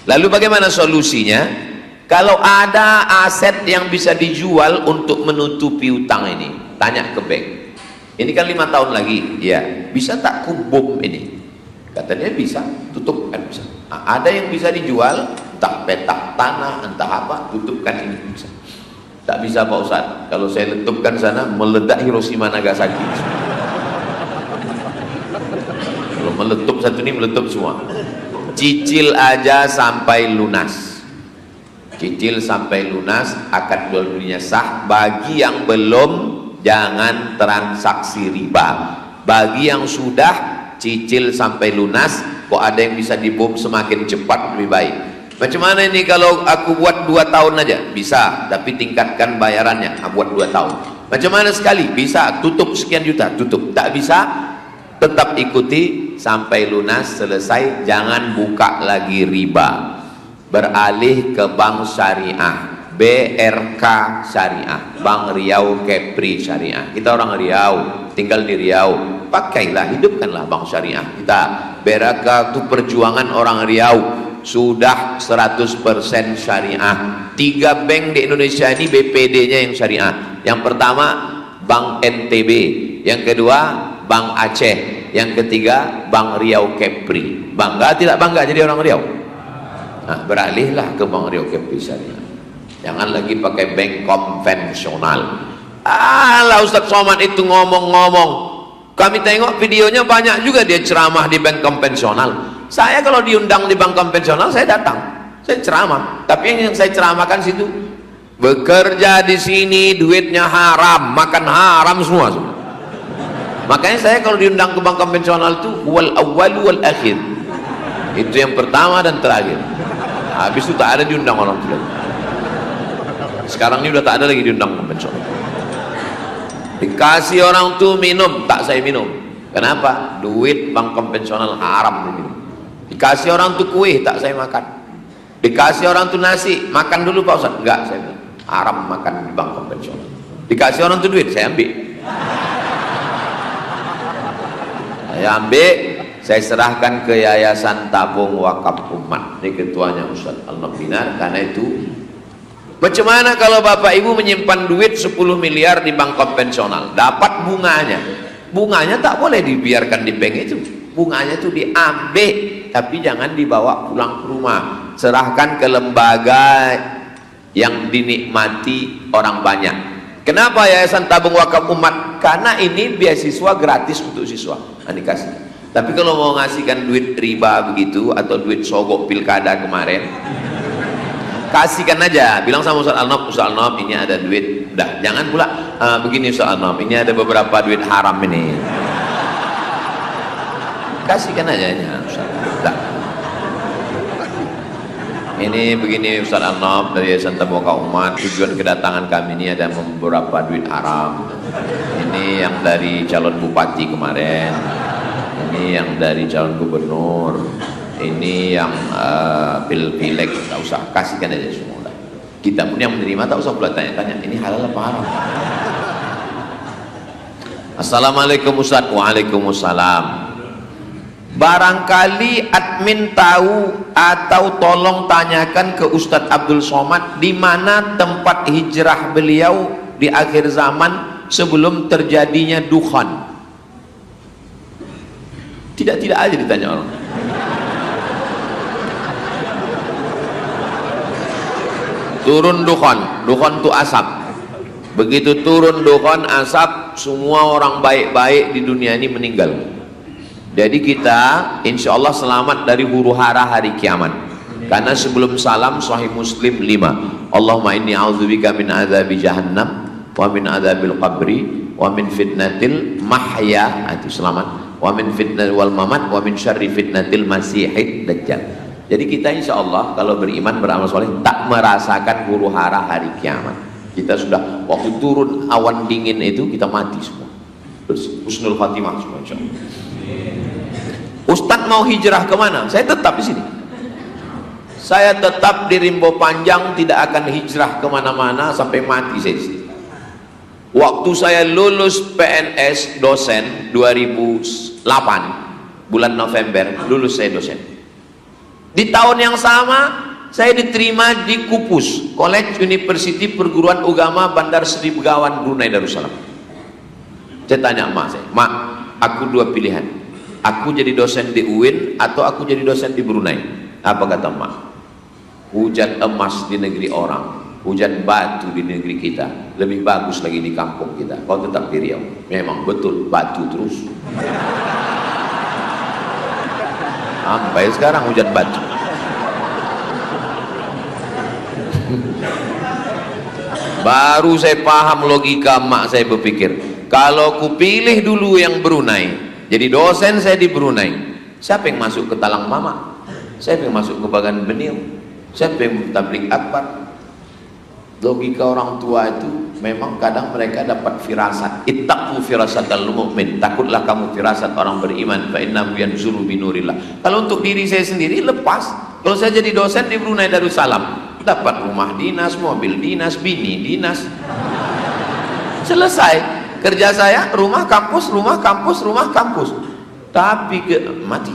Lalu bagaimana solusinya? Kalau ada aset yang bisa dijual untuk menutupi utang ini, tanya ke bank. Ini kan 5 tahun lagi, ya bisa tak kubom ini? Katanya bisa, tutup kan bisa. Nah, ada yang bisa dijual, entah petak tanah, entah apa, tutupkan ini bisa. Tak bisa Pak Ustaz, kalau saya letupkan sana meledak Hiroshima Nagasaki. Kalau meletup satu ini meletup semua. Cicil aja sampai lunas. Cicil sampai lunas, akad jual belinya sah. Bagi yang belum, jangan transaksi riba. Bagi yang sudah, cicil sampai lunas. Kok ada yang bisa dibom semakin cepat lebih baik. Macam mana ini kalau aku buat 2 tahun aja? Bisa, tapi tingkatkan bayarannya. Buat 2 tahun. Macam mana sekali? Bisa, tutup sekian juta, tutup. Tak bisa, tetap ikuti sampai lunas, selesai. Jangan buka lagi riba. Beralih ke bank syariah, BRK Syariah, Bank Riau Kepri Syariah. Kita orang Riau, tinggal di Riau, pakailah, hidupkanlah bank syariah kita. BRK itu perjuangan orang Riau, sudah 100% syariah. 3 bank di Indonesia ini BPD-nya yang syariah. Yang pertama Bank NTB, yang kedua Bank Aceh, yang ketiga Bank Riau Kepri. Bangga tidak bangga jadi orang Riau? Nah, beralihlah ke Bank Riau Kepri Syariah. Jangan lagi pakai bank konvensional. Alah, Ustaz Somad itu ngomong-ngomong, kami tengok videonya banyak juga dia ceramah di bank konvensional. Saya kalau diundang di bank konvensional saya datang, saya ceramah. Tapi yang saya ceramahkan situ, bekerja di sini duitnya haram, makan haram semua. Makanya saya kalau diundang ke bank konvensional itu wal awwal wal akhir. Itu yang pertama dan terakhir. Habis itu tak ada diundang orang itu lagi. Sekarang ini udah tak ada lagi diundang konvensional. Dikasih orang tuh minum, tak saya minum. Kenapa? Duit bank konvensional haram diminum. Dikasih orang tuh kue, tak saya makan. Dikasih orang tuh nasi, makan dulu Pak Ustaz. Enggak, saya bilang haram makan di bank konvensional. Dikasih orang tuh duit, saya ambil. Saya ambil, saya serahkan ke Yayasan Tabung Wakaf Umat. Ini ketuanya Ustaz Al-Nabinar. Karena itu, macam mana kalau Bapak Ibu menyimpan duit 10 miliar di bank konvensional, dapat bunganya? Bunganya tak boleh dibiarkan di bank itu. Bunganya itu diambil, tapi jangan dibawa pulang ke rumah. Serahkan ke lembaga yang dinikmati orang banyak. Kenapa Yayasan Tabung Wakaf Umat? Karena ini beasiswa gratis untuk siswa. Nah, dikasih. Tapi kalau mau ngasihkan duit riba begitu atau duit sogok pilkada kemarin, kasihkan aja, bilang sama Ustaz Al-Nob, ini ada duit. Udah, jangan pula begini Ustaz Al-Nob, ini ada beberapa duit haram ini. Kasihkan aja ya, Ustaz. Udah. Ini begini Ustaz Al-Nob dari Yayasan Tabung Wakaf Umat, tujuan kedatangan kami ini ada beberapa duit haram. Ini yang dari calon bupati kemarin, ini yang dari calon gubernur, ini yang pil-pilek, tak usah, kasihkan aja semua. Kita pun yang menerima tak usah pula tanya-tanya ini halal apa haram. Assalamualaikum Ustaz. Waalaikumsalam. Barangkali admin tahu atau tolong tanyakan ke Ustadz Abdul Somad di mana tempat hijrah beliau di akhir zaman sebelum terjadinya dukhan. Tidak aja ditanya orang. Turun dukhan itu asap. Begitu turun dukhan asap, semua orang baik-baik di dunia ini meninggal. Jadi kita insya Allah selamat dari huru hara hari kiamat. Karena sebelum salam Sahih Muslim 5. Allahumma inni a'udzubika min adzabi jahannam wa min adzabil qabri wa min fitnatil mahya, itu selamat, wa min fitnatil wal mamat wa min syarri fitnatil masihid dajjal. Jadi kita insya Allah kalau beriman beramal soleh tak merasakan huru hara hari kiamat. Kita sudah, waktu turun awan dingin itu kita mati semua. Husnul Khatimah semua, insya Allah. Ustadz mau hijrah kemana? Saya tetap di sini. Saya tetap di Rimbo Panjang, tidak akan hijrah kemana-mana sampai mati saya di sini. Waktu saya lulus PNS dosen 2008 bulan November, lulus saya dosen. Di tahun yang sama saya diterima di KUPUS, College University Perguruan Agama Bandar Seri Begawan, Brunei Darussalam. Saya tanya emak saya, "Mak, aku dua pilihan, aku jadi dosen di UIN atau aku jadi dosen di Brunei." Apa kata emak? Hujan emas di negeri orang, hujan batu di negeri kita, lebih bagus lagi di kampung kita. Kau tetap di Riau. Memang betul, batu terus. Sampai sekarang hujan batu. Baru saya paham logika emak. Saya berpikir, kalau ku pilih dulu yang Brunei, jadi dosen saya di Brunei, siapa yang masuk ke Talang Mama? Siapa yang masuk ke Bagan Benil? Siapa yang tabligh akbar? Logika orang tua itu memang kadang mereka dapat firasat. Ittaqu firasatal mu'min, takutlah kamu firasat orang beriman, fa innahu yanzuru binurillah. Kalau untuk diri saya sendiri lepas. Kalau saya jadi dosen di Brunei Darussalam, dapat rumah dinas, mobil dinas, bini dinas, selesai kerja saya, rumah kampus, rumah kampus, rumah kampus. Tapi mati.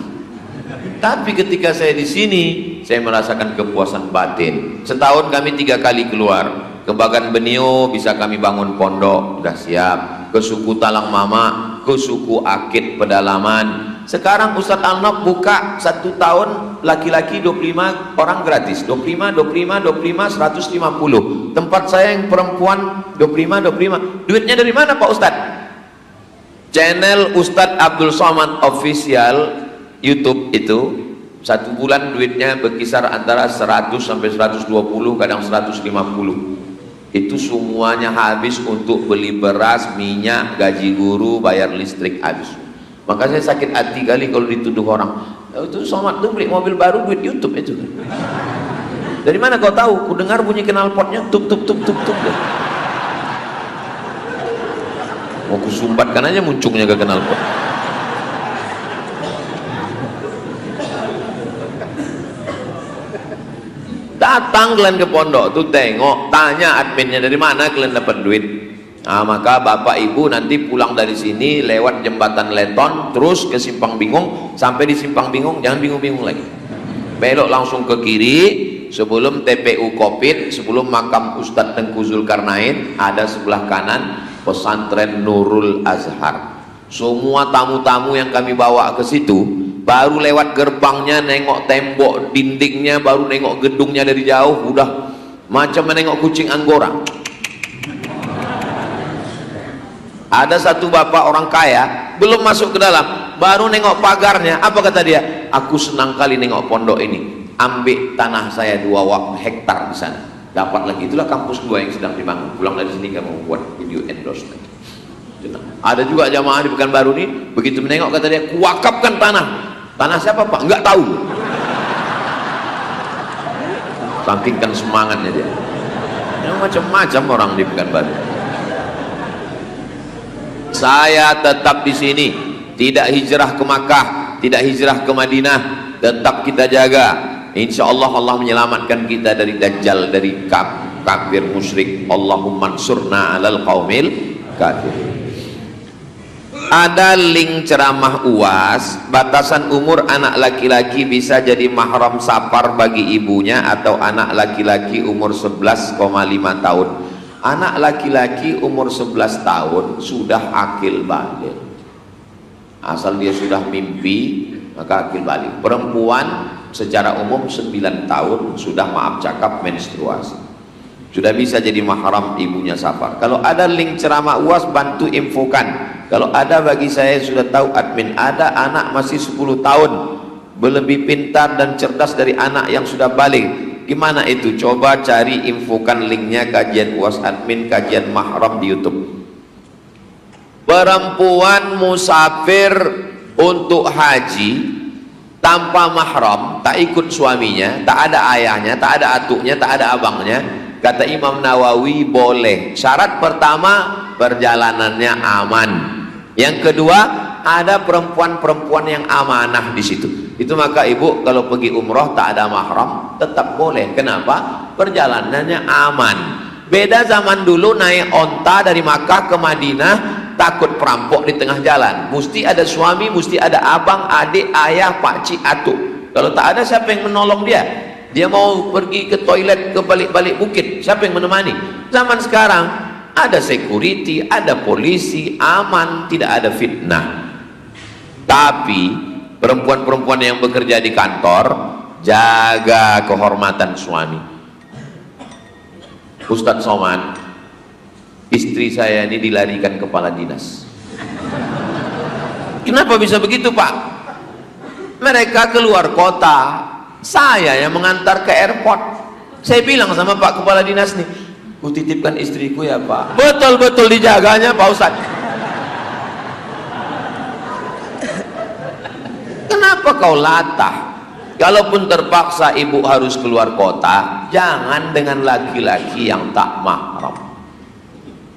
Tapi ketika saya di sini, saya merasakan kepuasan batin. Setahun kami 3 kali keluar. Ke Bagan Benio bisa kami bangun pondok, sudah siap. Ke suku Talang Mama, ke suku Akit Pedalaman. Sekarang Ustadz Alnok buka 1 tahun laki-laki 25 orang gratis. 25, 25, 25, 150. Tempat saya yang perempuan 25, 25. Duitnya dari mana Pak Ustadz? Channel Ustadz Abdul Somad Official YouTube itu 1 bulan duitnya berkisar antara 100 sampai 120, kadang 150. Itu semuanya habis untuk beli beras, minyak, gaji guru, bayar listrik, habis. Maka saya sakit hati kali kalau dituduh orang, itu Somad tuh beli mobil baru duit YouTube itu. Dari mana kau tahu? Ku dengar bunyi knalpotnya tup tup tup tup tup. Mau kusumbatkan aja muncungnya ke knalpot. Datang kalian ke pondok tuh, tengok, tanya adminnya dari mana kalian dapat duit. Nah, maka bapak ibu nanti pulang dari sini lewat jembatan Leton terus ke Simpang Bingung. Sampai di Simpang Bingung jangan bingung-bingung lagi, belok langsung ke kiri sebelum TPU Kopit, sebelum makam Ustadz Tengku Zulkarnain, ada sebelah kanan pesantren Nurul Azhar. Semua tamu-tamu yang kami bawa ke situ baru lewat gerbangnya, nengok tembok dindingnya, baru nengok gedungnya dari jauh, udah macam menengok kucing Anggora. Ada satu bapak orang kaya belum masuk ke dalam, baru nengok pagarnya, apa kata dia? Aku senang kali nengok pondok ini, ambil tanah saya 2 hektar di sana, dapat lagi. Itulah kampus 2 yang sedang dibangun. Pulang dari sini kamu buat video endorsement. Ada juga jamaah di Pekanbaru nih, begitu menengok kata dia, kuwakafkan tanah. Tanah siapa Pak? Enggak tahu. Saking kan semangatnya dia. Ya, macam-macam orang di Pekanbaru. Saya tetap di sini, tidak hijrah ke Makkah, tidak hijrah ke Madinah, tetap kita jaga. Insya Allah Allah menyelamatkan kita dari Dajjal, dari kafir musyrik. Allahumma ansurna alal qaumil kafir. Ada link ceramah UAS, batasan umur anak laki-laki bisa jadi mahram safar bagi ibunya atau anak laki-laki umur 11,5 tahun. Anak laki-laki umur 11 tahun sudah akil balik, asal dia sudah mimpi maka akil balik. Perempuan secara umum 9 tahun sudah, maaf cakap, menstruasi, sudah bisa jadi mahram ibunya safar. Kalau ada link ceramah UAS bantu infokan. Kalau ada, bagi saya sudah tahu admin, ada anak masih 10 tahun lebih pintar dan cerdas dari anak yang sudah balik. Gimana itu? Coba cari infokan linknya, kajian UAS admin, kajian mahram di YouTube. Perempuan musafir untuk haji tanpa mahram, tak ikut suaminya, tak ada ayahnya, tak ada atuknya, tak ada abangnya, Kata Imam Nawawi boleh. Syarat pertama, perjalanannya aman. Yang kedua, ada perempuan-perempuan yang amanah di situ. Itu maka ibu kalau pergi umroh tak ada mahram tetap boleh. Kenapa? Perjalanannya aman. Beda zaman dulu naik onta dari Makkah ke Madinah, takut perampok di tengah jalan. Mesti ada suami, mesti ada abang, adik, ayah, pakcik, atuk. Kalau tak ada, siapa yang menolong dia? Dia mau pergi ke toilet, ke balik-balik bukit, siapa yang menemani? Zaman sekarang ada security, ada polisi, aman, tidak ada fitnah. Tapi perempuan-perempuan yang bekerja di kantor, jaga kehormatan suami. Ustadz Somad, istri saya ini dilarikan kepala dinas. Kenapa bisa begitu, Pak? Mereka keluar kota, saya yang mengantar ke airport. Saya bilang sama Pak Kepala Dinas nih, ku titipkan istriku ya Pak. Betul-betul dijaganya Pak Ustadz. Kenapa kau latah? Kalaupun terpaksa ibu harus keluar kota, jangan dengan laki-laki yang tak mahram.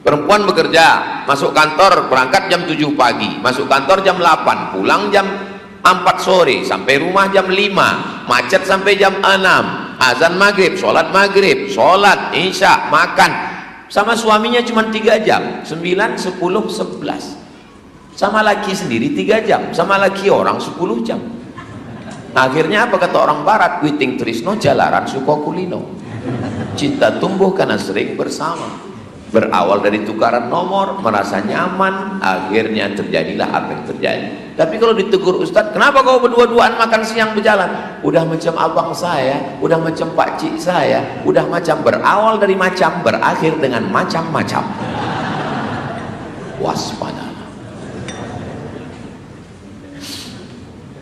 Perempuan bekerja, masuk kantor berangkat jam 7 pagi, masuk kantor jam 8, pulang jam 4 sore, sampai rumah jam 5, macet sampai jam 6, azan maghrib, sholat isya, makan. Sama suaminya cuma 3 jam, 9, 10, 11. Sama laki sendiri 3 jam, sama laki orang 10 jam. Akhirnya apa kata orang barat? Witing trisno jalaran suko kulino. Cinta tumbuh karena sering bersama. Berawal dari tukaran nomor, merasa nyaman, akhirnya terjadilah apa yang terjadi. Tapi kalau ditegur Ustadz, kenapa kau berdua-duaan makan siang berjalan? Udah macam abang saya, udah macam pakcik saya, udah macam, berawal dari macam, berakhir dengan macam-macam. Waspada.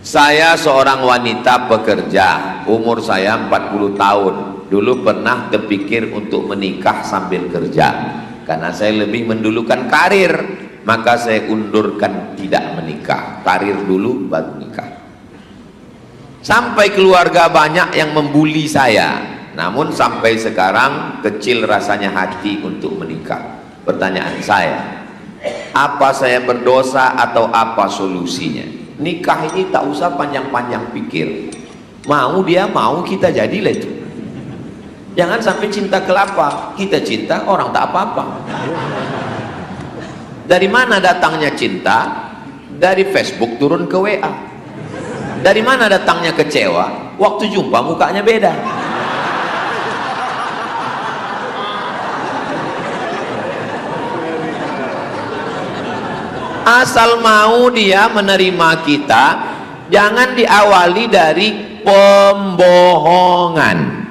Saya seorang wanita pekerja, umur saya 40 tahun. Dulu pernah terpikir untuk menikah sambil kerja. Karena saya lebih mendulukan karir, maka saya undurkan tidak menikah. Karir dulu baru nikah. Sampai keluarga banyak yang membuli saya. Namun sampai sekarang kecil rasanya hati untuk menikah. Pertanyaan saya, apa saya berdosa atau apa solusinya? Nikah ini tak usah panjang-panjang pikir. Mau dia mau, kita jadilah itu. Jangan sampai cinta kelapa, kita cinta orang tak apa-apa. Dari mana datangnya cinta? Dari Facebook turun ke WA. Dari mana datangnya kecewa? Waktu jumpa mukanya beda. Asal mau dia menerima kita, jangan diawali dari pembohongan.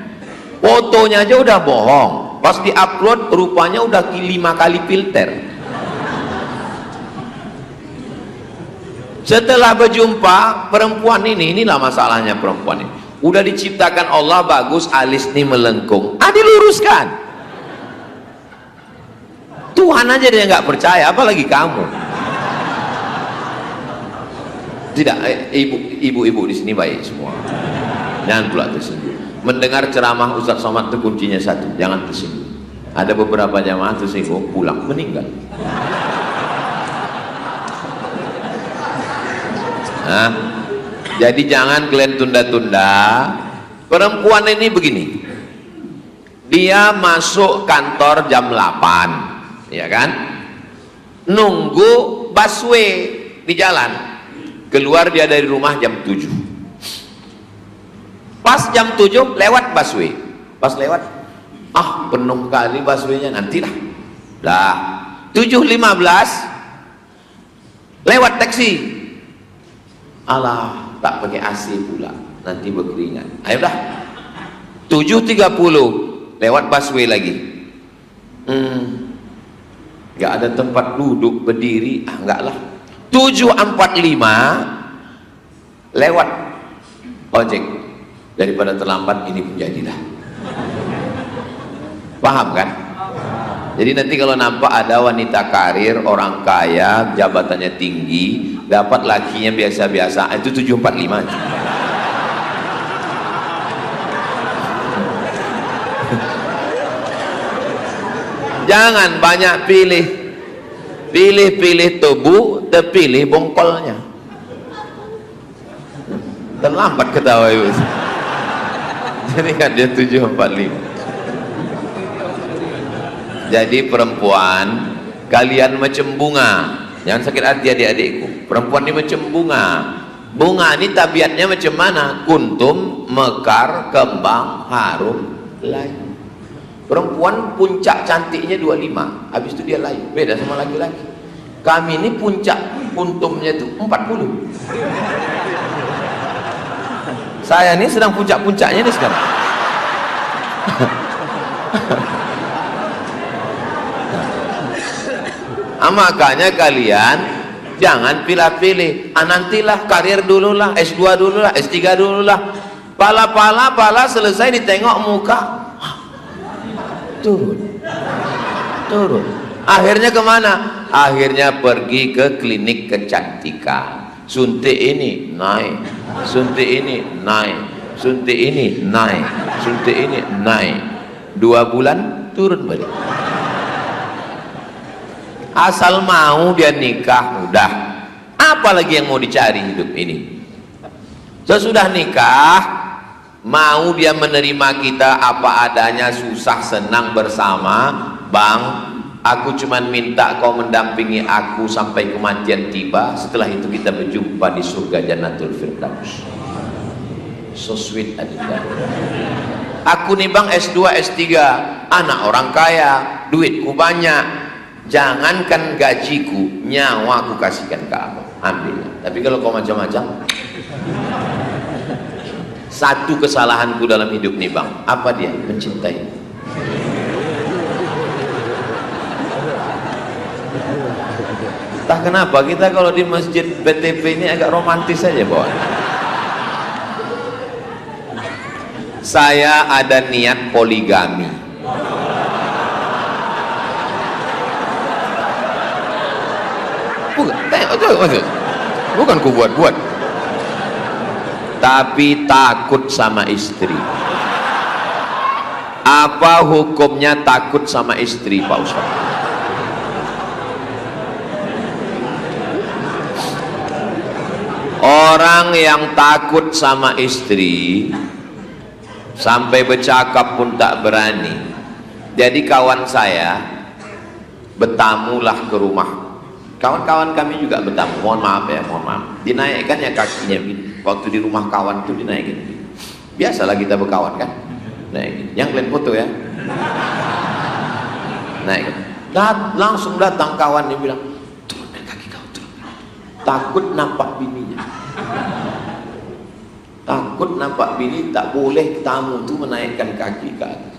Fotonya aja udah bohong, pas diupload rupanya udah 5 kali filter. Setelah berjumpa perempuan inilah masalahnya perempuan ini. Udah diciptakan Allah bagus, alis nih melengkung, diluruskan. Tuhan aja dia nggak percaya, apalagi kamu. Tidak, ibu-ibu di sini baik semua. Jangan pula tersinggung. Mendengar ceramah Ustadz Somad itu kuncinya satu, jangan tersinggung. Ada beberapa jamaah tersinggung, pulang meninggal. Nah, jadi jangan kalian tunda-tunda. Perempuan ini begini, dia masuk kantor jam 8, ya kan? Nunggu busway di jalan. Keluar dia dari rumah jam 7. Pas jam 7 lewat busway. Pas lewat, penuh kali busway-nya, nantilah. Dah 7.15 lewat taksi. Alah, tak pakai AC pula, nanti berkeringat. Ayo dah. 7.30 lewat busway lagi. Gak ada tempat duduk berdiri, enggak lah. 7.45 lewat ojek. Daripada terlambat, ini pun jadilah. Paham kan? Jadi nanti kalau nampak ada wanita karir, orang kaya, jabatannya tinggi, dapat lakinya biasa-biasa, itu 7.45. Jangan banyak pilih. Pilih-pilih tubuh, terpilih bongkolnya. Terlambat ketawa ibu. Jadi kan dia 745. Jadi perempuan, kalian macam bunga. Jangan sakit hati adik-adikku. Perempuan ini macam bunga. Bunga ini tabiatnya macam mana? Kuntum, mekar, kembang, harum, layu. Perempuan puncak cantiknya 25, habis itu dia layu. Beda sama laki-laki. Kami ini puncak kuntumnya itu 40. Saya ini sedang puncak-puncaknya nih sekarang. Makanya kalian jangan pilih-pilih. Nantilah karir dululah, S2 dululah, S3 dululah. Pala selesai ditengok muka, turun. Akhirnya kemana? Akhirnya pergi ke klinik kecantikan. Suntik ini naik, suntik ini naik, suntik ini naik, suntik ini naik. 2 bulan turun balik. Asal mau dia nikah udah. Apalagi yang mau dicari hidup ini? Sesudah nikah, mau dia menerima kita apa adanya, susah senang bersama. Bang, aku cuman minta kau mendampingi aku sampai kematian tiba. Setelah itu kita berjumpa di surga Jannatul Firdaus. So sweet adinda. Aku nih bang S2 S3, anak orang kaya, duitku banyak. Jangankan gajiku, nyawa aku kasihkan ke abang, ambil. Tapi kalau kau macam-macam, satu kesalahanku dalam hidup nih bang, apa dia? Mencintai. Entah kenapa kita kalau di masjid BTP ini agak romantis saja bawaan. Saya ada niat poligami. Bukan ku buat-buat, tapi takut sama istri. Apa hukumnya takut sama istri, Pak Ustaz? Orang yang takut sama istri sampai bercakap pun tak berani. Jadi kawan saya bertamulah ke rumah. Kawan-kawan kami juga bertamu, mohon maaf ya, mohon maaf. Dinaikkan ya kakinya, waktu di rumah kawan itu dinaikin. Biasalah kita berkawan kan, naikin. Yang kalian foto ya, naikin. Langsung datang kawan yang bilang, turunkan kaki kau, turun. Takut nampak bininya. Takut nampak bini, tak boleh tamu itu menaikkan kaki ke atas.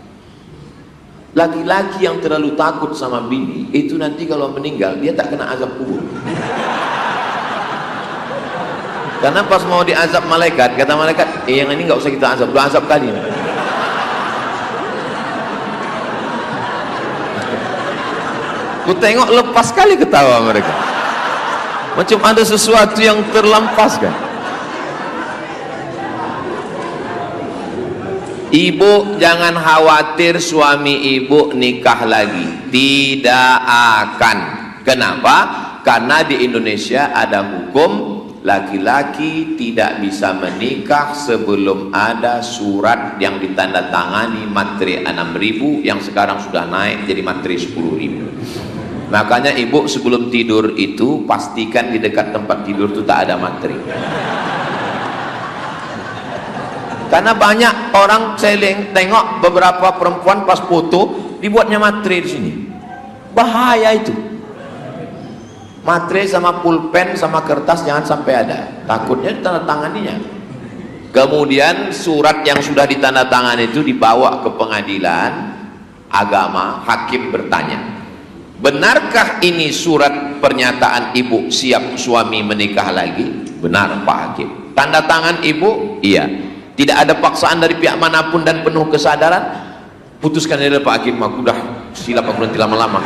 Laki-laki yang terlalu takut sama bini itu nanti kalau meninggal dia tak kena azab kubur. Karena pas mau diazab malaikat, kata malaikat, yang ini nggak usah kita azab, udah azab kali. Ku tengok lepas kali ketawa mereka, macam ada sesuatu yang terlampaskan. Ibu jangan khawatir suami ibu nikah lagi, tidak akan. Kenapa? Karena di Indonesia ada hukum laki-laki tidak bisa menikah sebelum ada surat yang ditandatangani materi 6.000 yang sekarang sudah naik jadi materi 10.000. Makanya ibu sebelum tidur itu pastikan di dekat tempat tidur itu tak ada materi. Karena banyak orang saya tengok beberapa perempuan pas foto dibuatnya materi di sini. Bahaya itu. Materi sama pulpen sama kertas jangan sampai ada. Takutnya ditandatanganinya. Kemudian surat yang sudah ditandatangani itu dibawa ke pengadilan agama, hakim bertanya, benarkah ini surat pernyataan ibu siap suami menikah lagi? Benar Pak Hakim. Tanda tangan ibu? Iya. Tidak ada paksaan dari pihak manapun dan penuh kesadaran. Putuskan dari Pak Hakim, aku udah silap, aku nanti lama-lama.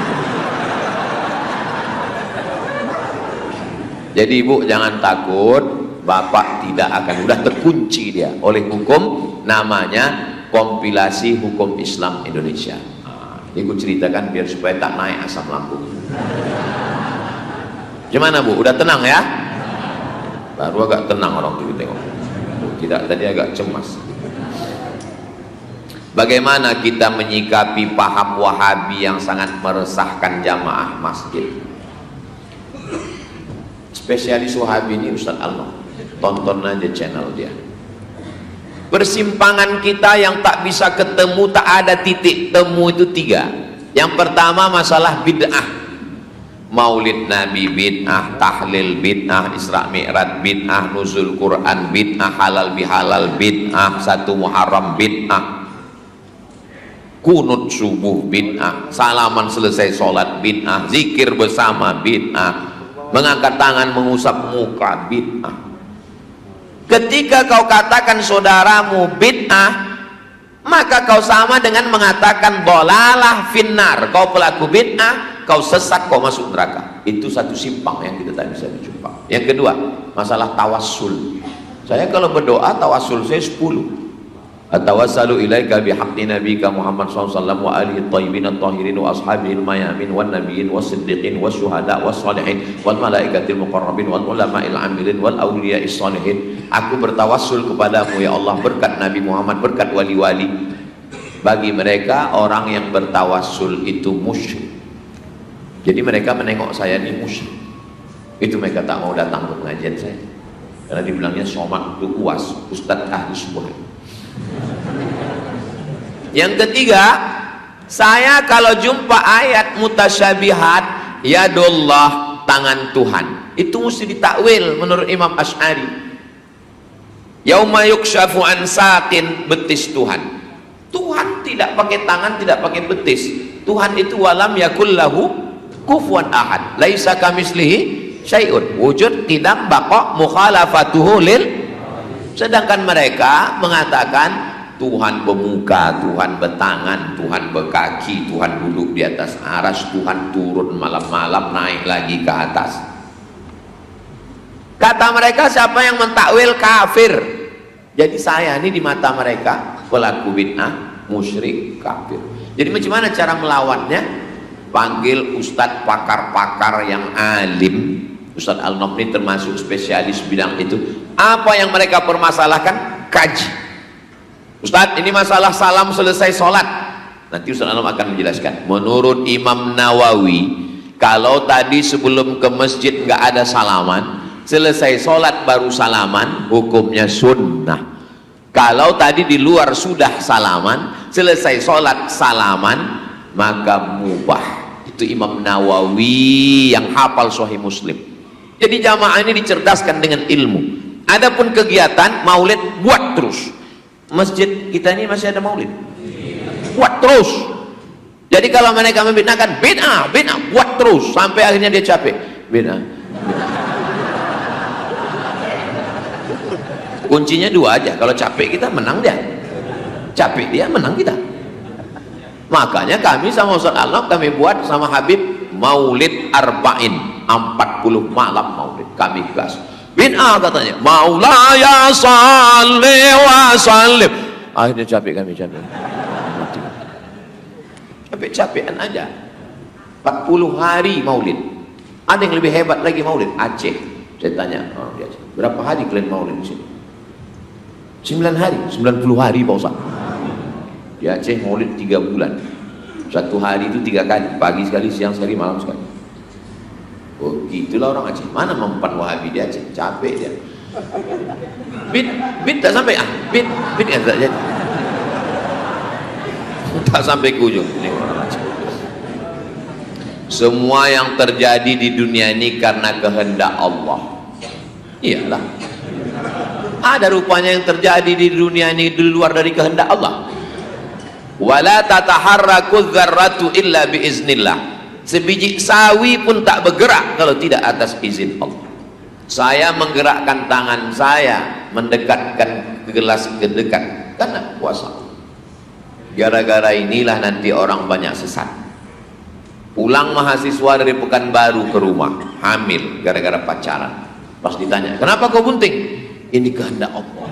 Jadi ibu jangan takut, bapak tidak akan, udah terkunci dia oleh hukum namanya kompilasi hukum Islam Indonesia. Ikut ceritakan biar supaya tak naik asam lambung. Gimana Bu? Udah tenang ya? Baru agak tenang orang itu tengok. Tidak, tadi agak cemas. Bagaimana kita menyikapi paham Wahabi yang sangat meresahkan jamaah masjid? Spesialis Wahabi ini Ustaz Alno, tonton aja channel dia. Persimpangan kita yang tak bisa ketemu, tak ada titik temu itu 3. Yang pertama masalah bid'ah. Maulid Nabi bid'ah, tahlil bid'ah, Isra Mi'raj bid'ah, nuzul Quran bid'ah, halal bihalal bid'ah, 1 Muharram bid'ah, kunut subuh bid'ah, salaman selesai sholat bid'ah, zikir bersama bid'ah, mengangkat tangan mengusap muka bid'ah. Ketika kau katakan saudaramu bid'ah, maka kau sama dengan mengatakan dolalah finnar, kau pelaku bid'ah, kau sesat, kau masuk neraka. Itu satu simpang yang kita tak bisa berjumpa. Yang kedua, masalah tawassul. Saya kalau berdoa tawassul saya 10. Atawassalu ilaika bihaqqi nabika Muhammad SAW wa alihi tayyibin at-tahirin wa ashabihi al-mayamin wan nabiyyin was siddiqin was syuhada was salihin wal malaikatil muqarrabin wal ulama'il amilin wal awliya'is salihin. Aku bertawassul kepadamu ya Allah berkat Nabi Muhammad, berkat wali-wali. Bagi mereka orang yang bertawassul itu musyrik. Jadi mereka menengok saya ini musyrik. Itu mereka tak mau datang ke pengajian saya. Karena dibilangnya somat itu uas, ustadz ahli subuh. Yang ketiga, saya kalau jumpa ayat mutasyabihat, yadullah, tangan Tuhan, itu mesti ditakwil menurut Imam Asy'ari. Yauma yukshafu an saqin, betis Tuhan. Tuhan tidak pakai tangan, tidak pakai betis. Tuhan itu walam yakul lahu kufuwan ahad, laisa kamislihi syai'un, wujud qidam baqa mukhalafatuhu lil. Sedangkan mereka mengatakan Tuhan bermuka, Tuhan bertangan, Tuhan berkaki, Tuhan duduk di atas aras, Tuhan turun malam-malam naik lagi ke atas. Kata mereka siapa yang mentakwil kafir. Jadi saya ini di mata mereka pelaku bid'ah, musyrik, kafir. Jadi macam mana cara melawannya? Panggil ustadz pakar-pakar yang alim. Ustadz Al-Nob ini termasuk spesialis bidang itu. Apa yang mereka permasalahkan? Kaji. Ustadz, ini masalah salam selesai sholat. Nanti Ustadz Alam akan menjelaskan. Menurut Imam Nawawi, kalau tadi sebelum ke masjid nggak ada salaman, selesai sholat baru salaman, hukumnya sunnah. Kalau tadi di luar sudah salaman, selesai sholat salaman, maka mubah. Itu Imam Nawawi yang hafal Sahih Muslim. Jadi jamaah ini dicerdaskan dengan ilmu. Adapun kegiatan maulid buat terus. Masjid kita ini masih ada maulid, buat terus. Jadi kalau mereka membid'ahkan, bid'ah, buat terus sampai akhirnya dia capek. Bid'ah. Kuncinya 2 aja. Kalau capek kita, menang dia. Capek dia, menang kita. Makanya kami sama Ustaz Allah, kami buat sama Habib maulid arba'in, 40 malam maulid kami gas. Bid'ah katanya, Maulaya salli wa sallim. Akhirnya capek kami, capek-capekan aja. 40 hari maulid. Ada yang lebih hebat lagi maulid, Aceh. Saya tanya orang di Aceh, berapa hari kalian maulid di sini? 9 hari, 90 hari Pak Ustaz. Di Aceh maulid 3 bulan. 1 hari itu 3 kali, pagi sekali, siang sekali, malam sekali. Oh, itulah orang Aceh. Mana mempan Wahabi di Aceh? Capek dia. Bid tak sampai bid kan tak jadi. Tak sampai ke ujung. Ini orang Aceh. Semua yang terjadi di dunia ini karena kehendak Allah. Iyalah. Ada rupanya yang terjadi di dunia ini di luar dari kehendak Allah. Wala tataharraku dzarratu illa biiznillah. Sebiji sawi pun tak bergerak kalau tidak atas izin Allah. Saya menggerakkan tangan saya mendekatkan gelas ke dekat karena puasa. Gara-gara inilah nanti orang banyak sesat. Pulang mahasiswa dari Pekanbaru ke rumah, hamil gara-gara pacaran. Pas ditanya, kenapa kau bunting? Ini kehendak Allah.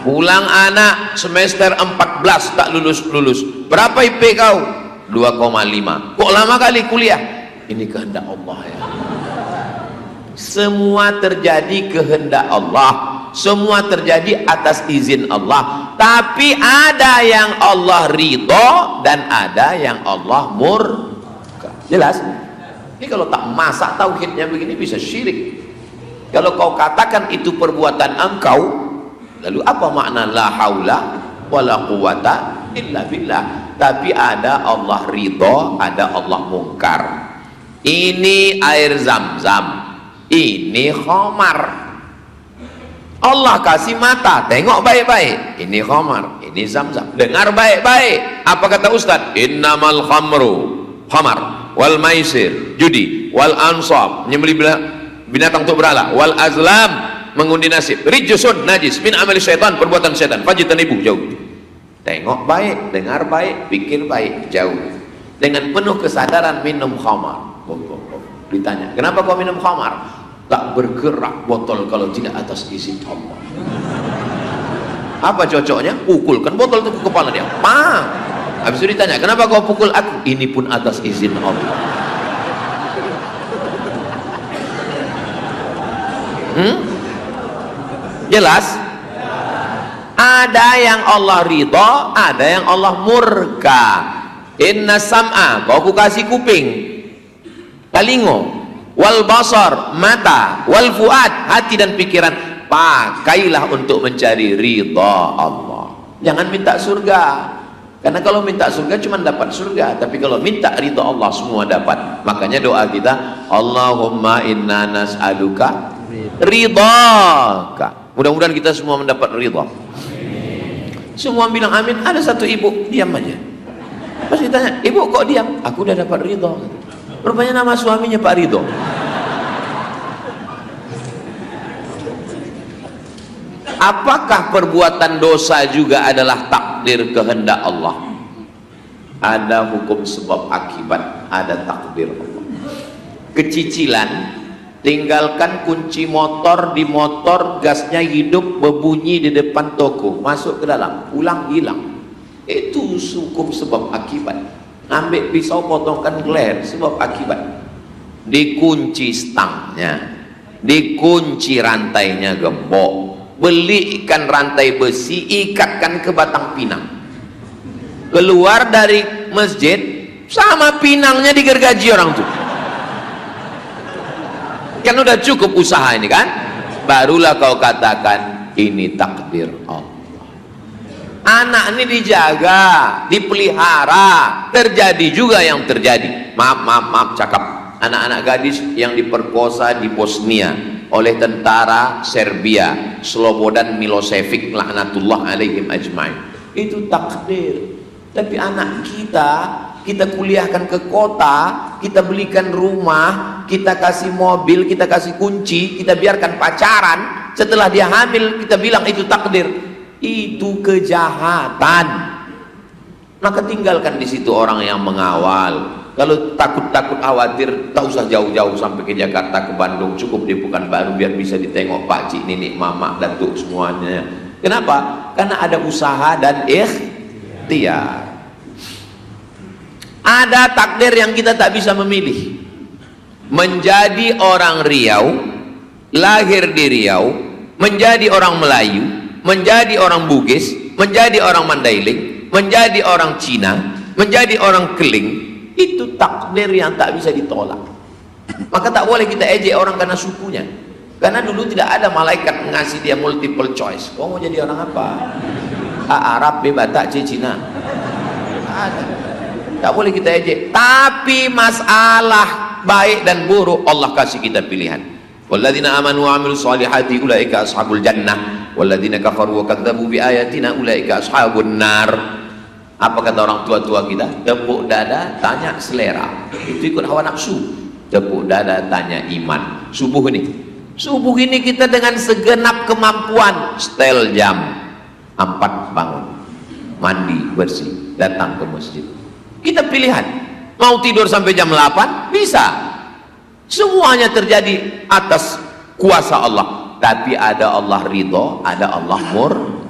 Pulang anak semester 14 tak lulus-lulus. Berapa IP kau? 2,5. Kok lama kali kuliah? Ini kehendak Allah ya. Semua terjadi kehendak Allah. Semua terjadi atas izin Allah. Tapi ada yang Allah ridho dan ada yang Allah murka. Jelas? Ini kalau tak masak tauhidnya begini bisa syirik. Kalau kau katakan itu perbuatan engkau, lalu apa makna la haula wala quwata illa billah? Tapi ada Allah ridho, ada Allah mungkar. Ini air zam-zam, ini khamar. Allah kasih mata, tengok baik-baik. Ini khamar, ini zam-zam. Dengar baik-baik. Apa kata Ustaz? Innamal khamru khamar wal maisir judi wal ansab menyembelih binatang untuk berhala, wal azlam mengundi nasib, rijsun najis min amali syaitan, perbuatan syaitan, fajtanibu, jauh. Tengok baik, dengar baik, pikir baik, jauh. Dengan penuh kesadaran minum khamar. Ditanya, kenapa kau minum khamar? Tak bergerak botol kalau tidak atas izin Allah. Apa cocoknya? Pukulkan botol itu ke kepala dia. Pang. Habis itu ditanya, kenapa kau pukul aku? Ini pun atas izin Allah. Jelas? Ada yang Allah ridho, ada yang Allah murka. Inna sam'a, kau ku kasih kuping, telingo, wal basar, mata, wal fuad, hati dan pikiran. Pakailah untuk mencari ridha Allah. Jangan minta surga, karena kalau minta surga cuma dapat surga, tapi kalau minta ridha Allah semua dapat. Makanya doa kita, Allahumma inna nas'aluka ridhaka. Mudah-mudahan kita semua mendapat ridha. Semua bilang amin. Ada satu ibu diam aja. Pas ditanya, ibu kok diam? Aku udah dapat ridha. Rupanya nama suaminya Pak Ridho. Apakah perbuatan dosa juga adalah takdir kehendak Allah? Ada hukum sebab akibat, ada takdir Allah. Kecicilan, tinggalkan kunci motor di motor, gasnya hidup berbunyi di depan toko, masuk ke dalam, pulang hilang. Itu hukum sebab akibat. Ambil pisau potongkan gelar, sebab akibat. Dikunci stangnya, dikunci rantainya gembok, belikan rantai besi, ikatkan ke batang pinang. Keluar dari masjid sama pinangnya digergaji orang tuh. Kan udah cukup usaha ini kan, barulah kau katakan ini takdir Allah. Anak ini dijaga, dipelihara, terjadi juga yang terjadi. Maaf cakap, anak-anak gadis yang diperkosa di Bosnia oleh tentara Serbia, Slobodan Milosevic laknatullah alaihim ajma'in, itu takdir. Tapi anak kita kuliahkan ke kota, kita belikan rumah, kita kasih mobil, kita kasih kunci, kita biarkan pacaran, setelah dia hamil kita bilang itu takdir. Itu kejahatan. Maka tinggalkan di situ orang yang mengawal. Kalau takut-takut khawatir, tak usah jauh-jauh sampai ke Jakarta, ke Bandung, cukup di Pekanbaru biar bisa ditengok pakcik, nenek, mama, datuk semuanya. Kenapa? Karena ada usaha dan ikhtiar. Ada takdir yang kita tak bisa memilih. Menjadi orang Riau, lahir di Riau, menjadi orang Melayu, menjadi orang Bugis, menjadi orang Mandailing, menjadi orang Cina, menjadi orang Keling. Itu takdir yang tak bisa ditolak. Maka tak boleh kita ejek orang karena sukunya. Karena dulu tidak ada malaikat ngasih dia multiple choice. Kau mau jadi orang apa? Arab, Batak, Cina. Ada. Tak boleh kita ejek. Tapi masalah baik dan buruk Allah kasih kita pilihan. Walladzina amanu wa 'amilus solihati ulaika ashabul jannah walladzina kafaru wa kadzdzabu bi ayatina ulaika ashabun nar. Apa kata orang tua-tua kita? Tepuk dada tanya selera, itu ikut hawa nafsu. Tepuk dada tanya iman. Subuh ini kita dengan segenap kemampuan, setel jam 4 bangun, mandi bersih, datang ke masjid. Kita pilihan, mau tidur sampai jam 8 bisa. Semuanya terjadi atas kuasa Allah. Tapi ada Allah ridho, ada Allah murka.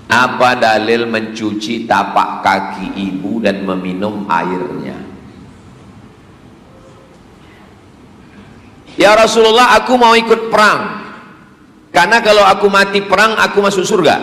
Apa dalil mencuci tapak kaki ibu dan meminum airnya? Ya Rasulullah, aku mau ikut perang, karena kalau aku mati perang aku masuk surga.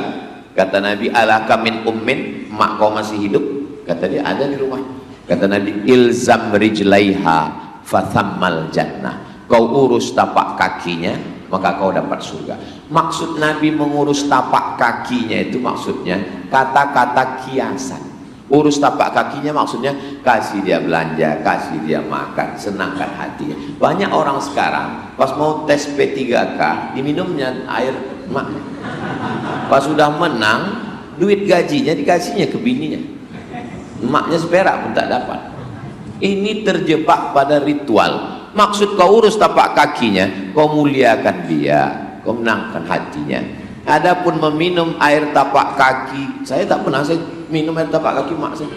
Kata Nabi, alaka min ummin, mak kau masih hidup? Kata dia, ada di rumah. Kata Nabi, ilzam rijlaiha fathammal jannah. Kau urus tapak kakinya, maka kau dapat surga. Maksud Nabi mengurus tapak kakinya itu maksudnya kata-kata kiasan. Urus tapak kakinya maksudnya kasih dia belanja, kasih dia makan, senangkan hatinya. Banyak orang sekarang pas mau tes P3K diminumnya air mak. Pas sudah menang, duit gajinya dikasihnya ke bininya. Emaknya seperak pun tak dapat. Ini terjebak pada ritual. Maksud kau urus tapak kakinya, kau muliakan dia, kau menangkan hatinya. Adapun meminum air tapak kaki, saya tak pernah saya minum air tapak kaki mak saya,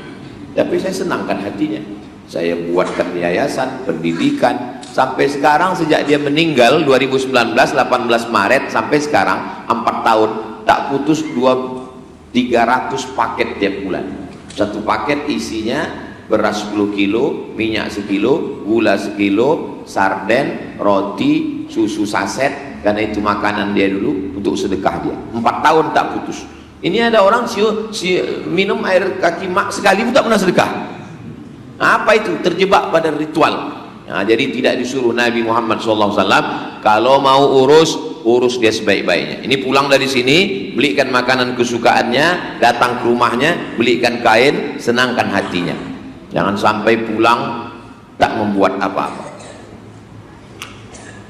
tapi saya senangkan hatinya. Saya buatkan yayasan pendidikan sampai sekarang, sejak dia meninggal 2019 18 Maret sampai sekarang 4 tahun tak putus 300 paket tiap bulan. Satu paket isinya beras 10 kilo, minyak sekilo, gula sekilo, sarden, roti, susu saset, karena itu makanan dia dulu untuk sedekah dia. 4 tahun tak putus. Ini ada orang minum air kaki mak sekali pun tak pernah sedekah. Apa itu? Terjebak pada ritual. Nah, jadi tidak disuruh Nabi Muhammad SAW kalau mau urus dia sebaik-baiknya. Ini pulang dari sini, belikan makanan kesukaannya, datang ke rumahnya, belikan kain, senangkan hatinya. Jangan sampai pulang tak membuat apa-apa.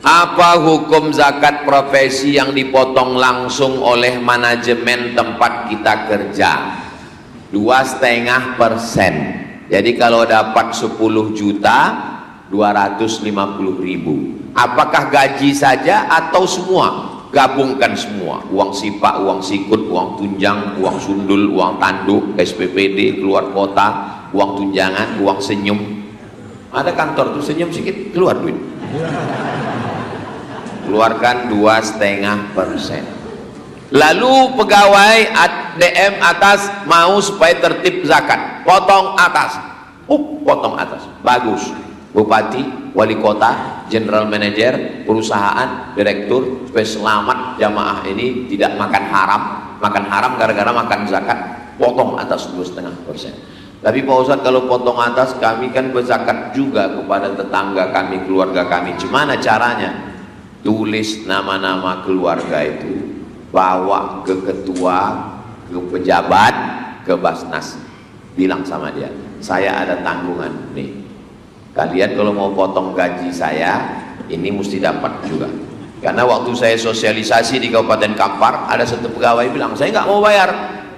Apa hukum zakat profesi yang dipotong langsung oleh manajemen tempat kita kerja? 2,5%. Jadi kalau dapat 10 juta 250.000. Apakah gaji saja atau semua? Gabungkan semua, uang sipak, uang sikut, uang tunjang, uang sundul, uang tanduk, SPPD, keluar kota, uang tunjangan, uang senyum. Ada kantor tuh senyum sedikit keluar duit. Keluarkan 2,5%. Lalu pegawai DM atas mau supaya tertib zakat, potong atas. Potong atas, bagus. Bupati, wali kota, general manager, perusahaan, direktur, supaya selamat jamaah ini tidak makan haram gara-gara makan zakat, potong atas 2,5%. Tapi Pak Ustadz, kalau potong atas, kami kan berzakat juga kepada tetangga kami, keluarga kami. Gimana caranya? Tulis nama-nama keluarga itu, bawa ke ketua, ke pejabat, ke Basnas, bilang sama dia, saya ada tanggungan nih, kalian kalau mau potong gaji saya ini mesti dapat juga. Karena waktu saya sosialisasi di Kabupaten Kampar, ada satu pegawai bilang, saya nggak mau bayar,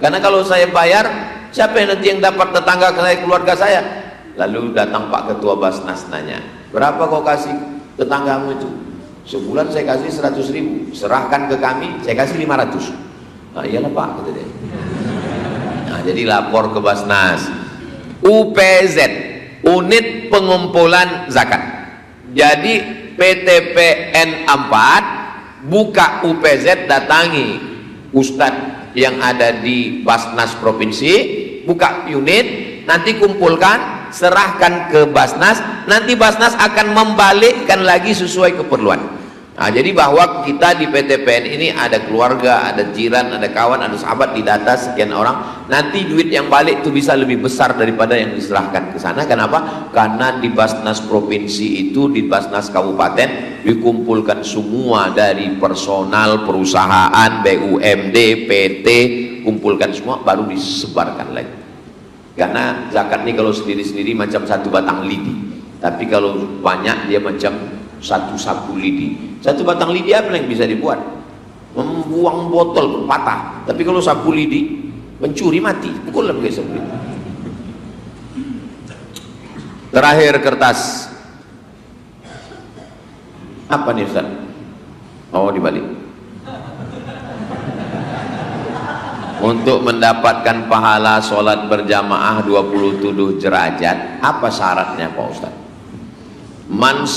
karena kalau saya bayar, siapa yang nanti yang dapat? Tetangga saya, keluarga saya. Lalu datang Pak Ketua Basnas nanya, berapa kau kasih tetanggamu itu? Sebulan saya kasih 100.000, serahkan ke kami, saya kasih 500. Nah, iyalah Pak, kata dia. Nah, jadi lapor ke Basnas. UPZ, Unit Pengumpulan Zakat. Jadi PTPN 4 buka UPZ, datangi Ustadz yang ada di Basnas Provinsi, buka unit, nanti kumpulkan, serahkan ke Basnas, nanti Basnas akan membalikkan lagi sesuai keperluan. Nah, jadi bahwa kita di PTPN ini ada keluarga, ada jiran, ada kawan, ada sahabat, di data sekian orang, nanti duit yang balik itu bisa lebih besar daripada yang diserahkan ke sana. Kenapa? Karena di Basnas Provinsi itu, di Basnas Kabupaten dikumpulkan semua dari personal, perusahaan, BUMD, PT, kumpulkan semua, baru disebarkan lagi. Karena zakat ini kalau sendiri-sendiri macam satu batang lidi, tapi kalau banyak dia macam satu sapu lidi. Satu batang lidi apa yang bisa dibuat? Membuang botol patah. Tapi kalau sapu lidi, mencuri mati, pukul pakai sapu lidi. Terakhir kertas. Apa nih Ustaz? Oh, dibalik. Untuk mendapatkan pahala sholat berjamaah 27 derajat, apa syaratnya Pak Ustaz? Man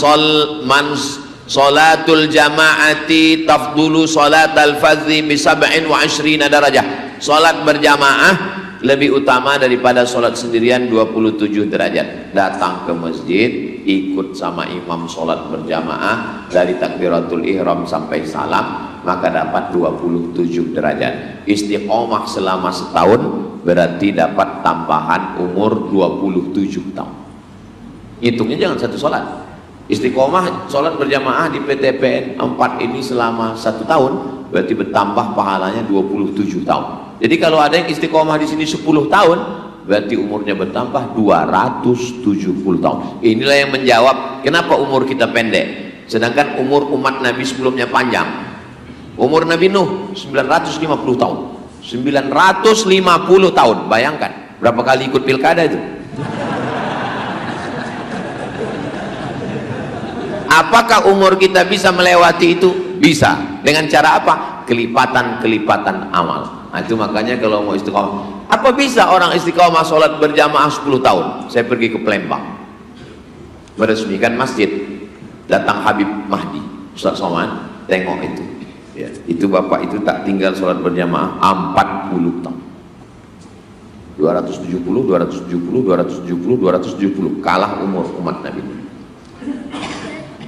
sholatul jamaati tafdulu sholatal fadhi bi 27 darajah. Sholat berjamaah lebih utama daripada sholat sendirian 27 derajat. Datang ke masjid, ikut sama imam sholat berjamaah dari takbiratul ihram sampai salam, maka dapat 27 derajat. Istiqomah selama setahun berarti dapat tambahan umur 27 tahun. Hitungnya jangan satu sholat. Istiqomah sholat berjamaah di PTPN 4 ini selama 1 tahun berarti bertambah pahalanya 27 tahun. Jadi kalau ada yang istiqomah di sini 10 tahun, berarti umurnya bertambah 270 tahun. Inilah yang menjawab kenapa umur kita pendek, sedangkan umur umat Nabi sebelumnya panjang. Umur Nabi Nuh 950 tahun. 950 tahun, bayangkan berapa kali ikut pilkada itu. Apakah umur kita bisa melewati itu? Bisa. Dengan cara apa? Kelipatan-kelipatan amal. Nah, itu makanya kalau mau istiqomah, apa bisa orang istiqomah sholat berjamaah 10 tahun? Saya pergi ke Palembang, meresmikan masjid, datang Habib Mahdi, Ustaz Somad, tengok itu ya, itu bapak itu tak tinggal sholat berjamaah 40 tahun. 270 kalah umur umat Nabi.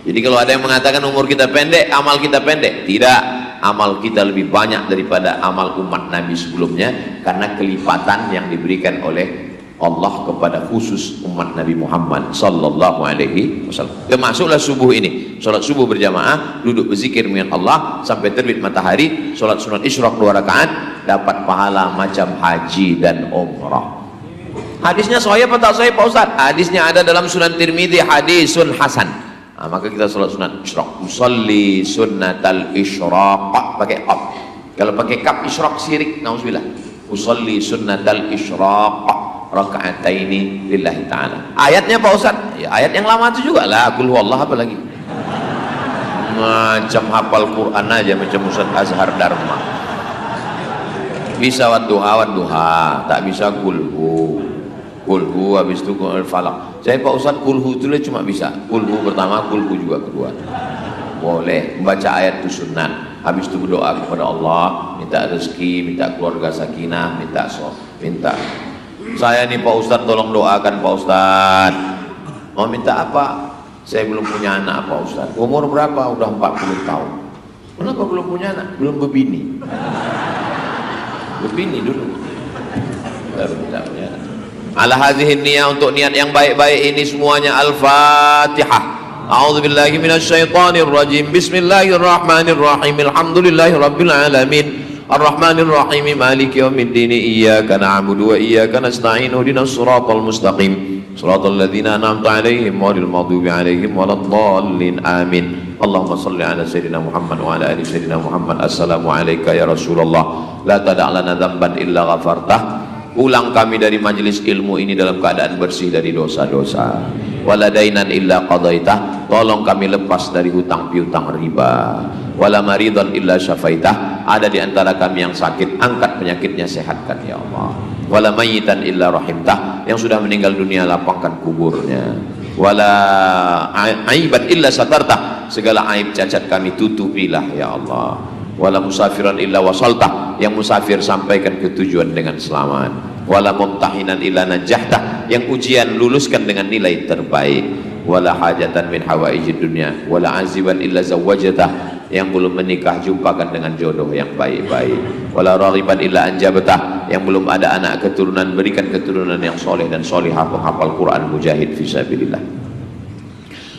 Jadi kalau ada yang mengatakan umur kita pendek, amal kita pendek, tidak. Amal kita lebih banyak daripada amal umat Nabi sebelumnya, karena kelipatan yang diberikan oleh Allah kepada khusus umat Nabi Muhammad sallallahu alaihi wasallam. Termasuklah subuh ini, sholat subuh berjamaah, duduk berzikir dengan Allah sampai terbit matahari, sholat sunat isyraq 2 rakaat, dapat pahala macam haji dan umrah. Hadisnya sahih apa tak sahih Pak Ustaz? Hadisnya ada dalam Sunan Tirmidzi, hadisun hasan. Nah, maka kita sholat sunat isyraq, usalli sunnatal isyraq, pakai qaf. Kalau pakai kaf isyraq syirik, nauzubillah. Usalli sunnatal isyraq raka'ataini lillahi ta'ala. Ayatnya Pak Ustaz? Ya, ayat yang lama itu juga lah, qul huwallahu apa lagi? Macam hafal Quran aja, macam Ustaz Azhar Dharma. Bisa wadduha, tak bisa kulhu. Kulhu habis itu falak. Saya Pak Ustaz kulhu itu cuma bisa kulhu pertama, kulhu juga kedua. Boleh membaca ayat itu sunnah. Habis itu berdoa kepada Allah, minta rezeki, minta keluarga sakinah, minta saya nih Pak Ustaz tolong doakan Pak Ustaz. Mau minta apa? Saya belum punya anak Pak Ustaz. Umur berapa? Udah 40 tahun. Kenapa belum punya anak? Belum berbini. Berbini dulu baru minta punya anak. Ala hadhihi niyah, untuk niat yang baik-baik ini semuanya. Al-Fatihah. A'udzubillahi minasyaitonir rajim. Bismillahirrahmanirrahim. Alhamdulillahirabbil alamin. Arrahmanir rahim. Maliki yaumiddin. Iyyaka na'budu wa iyyaka nasta'in. Ihdinas shiratal mustaqim. Shiratal ladzina an'amta 'alaihim ghairil maghdubi 'alaihim waladdallin. Amin. Allahumma shalli ala sayyidina Muhammad wa ala ali sayyidina Muhammad. Assalamu alayka ya Rasulullah. La tada' lana dzamban illa ghafartah. Pulang kami dari majelis ilmu ini dalam keadaan bersih dari dosa-dosa. Wala dainan illa qadaitah, tolong kami lepas dari hutang piutang riba. Wala maridan illa syafaitah, ada di antara kami yang sakit, angkat penyakitnya, sehatkan ya Allah. Wala mayyitan illa rahimtah, yang sudah meninggal dunia lapangkan kuburnya. Wala aiban illa satartah, segala aib cacat kami tutupilah ya Allah. Wala musafiran illa wasaltah, yang musafir sampaikan ke tujuan dengan selamat. Wala mumtahinan illa najahtah, yang ujian luluskan dengan nilai terbaik. Wala hajatan min hawaijid dunya wala aziban illa zawwajatah, yang belum menikah jumpakan dengan jodoh yang baik-baik. Wala raghiban illa anjabatah, yang belum ada anak keturunan berikan keturunan yang soleh dan solihah, penghafal Quran, mujahid fisabilillah.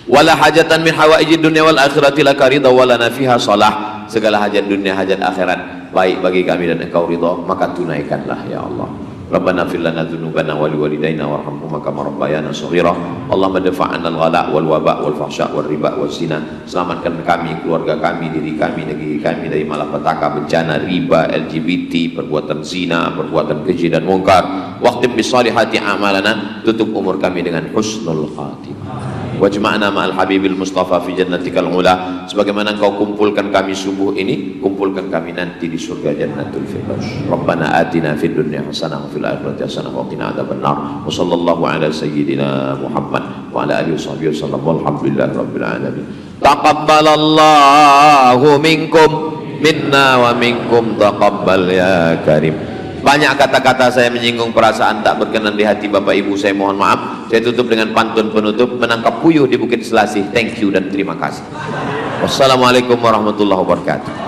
Wala hajatan min hawaijid dunya wal akhirati laka ridha wala nafiha salah, segala hajat dunia hajat akhirat baik bagi kami dan engkau ridha, maka tunaikanlah ya Allah. Rabbana fil lana dzunubana wa liwalidayna warhamhuma kama rabbayana shaghira. Allahumma dafa'na al-ghala wal waba wal fahsya wal riba wal zina. Selamatkan kami, keluarga kami, diri kami, negeri kami dari malapetaka, bencana, riba, LGBT, perbuatan zina, perbuatan keji dan mungkar. Waqtim bisolihati amalana, tutup umur kami dengan husnul khatimah. Wajma'na ma'al habibil mustafa fi jannatikal ula, sebagaimana engkau kumpulkan kami subuh ini, kumpulkan kami nanti di surga jannatul firdaus. Rabbana atina fid dunya hasanah wa fil akhirati hasanah wa qina adzabannar. Wa sallallahu ala sayyidina Muhammad wa ala alihi washabbihi wasallam. Walhamdulillahi rabbil alamin. Taqabbalallahu minkum minna wa minkum taqabbal ya karim. banyak kata-kata saya menyinggung perasaan tak berkenan di hati Bapak Ibu, saya mohon maaf. Saya tutup dengan pantun penutup, menangkap puyuh di Bukit Selasih. Thank you dan terima kasih. Wassalamualaikum warahmatullahi wabarakatuh.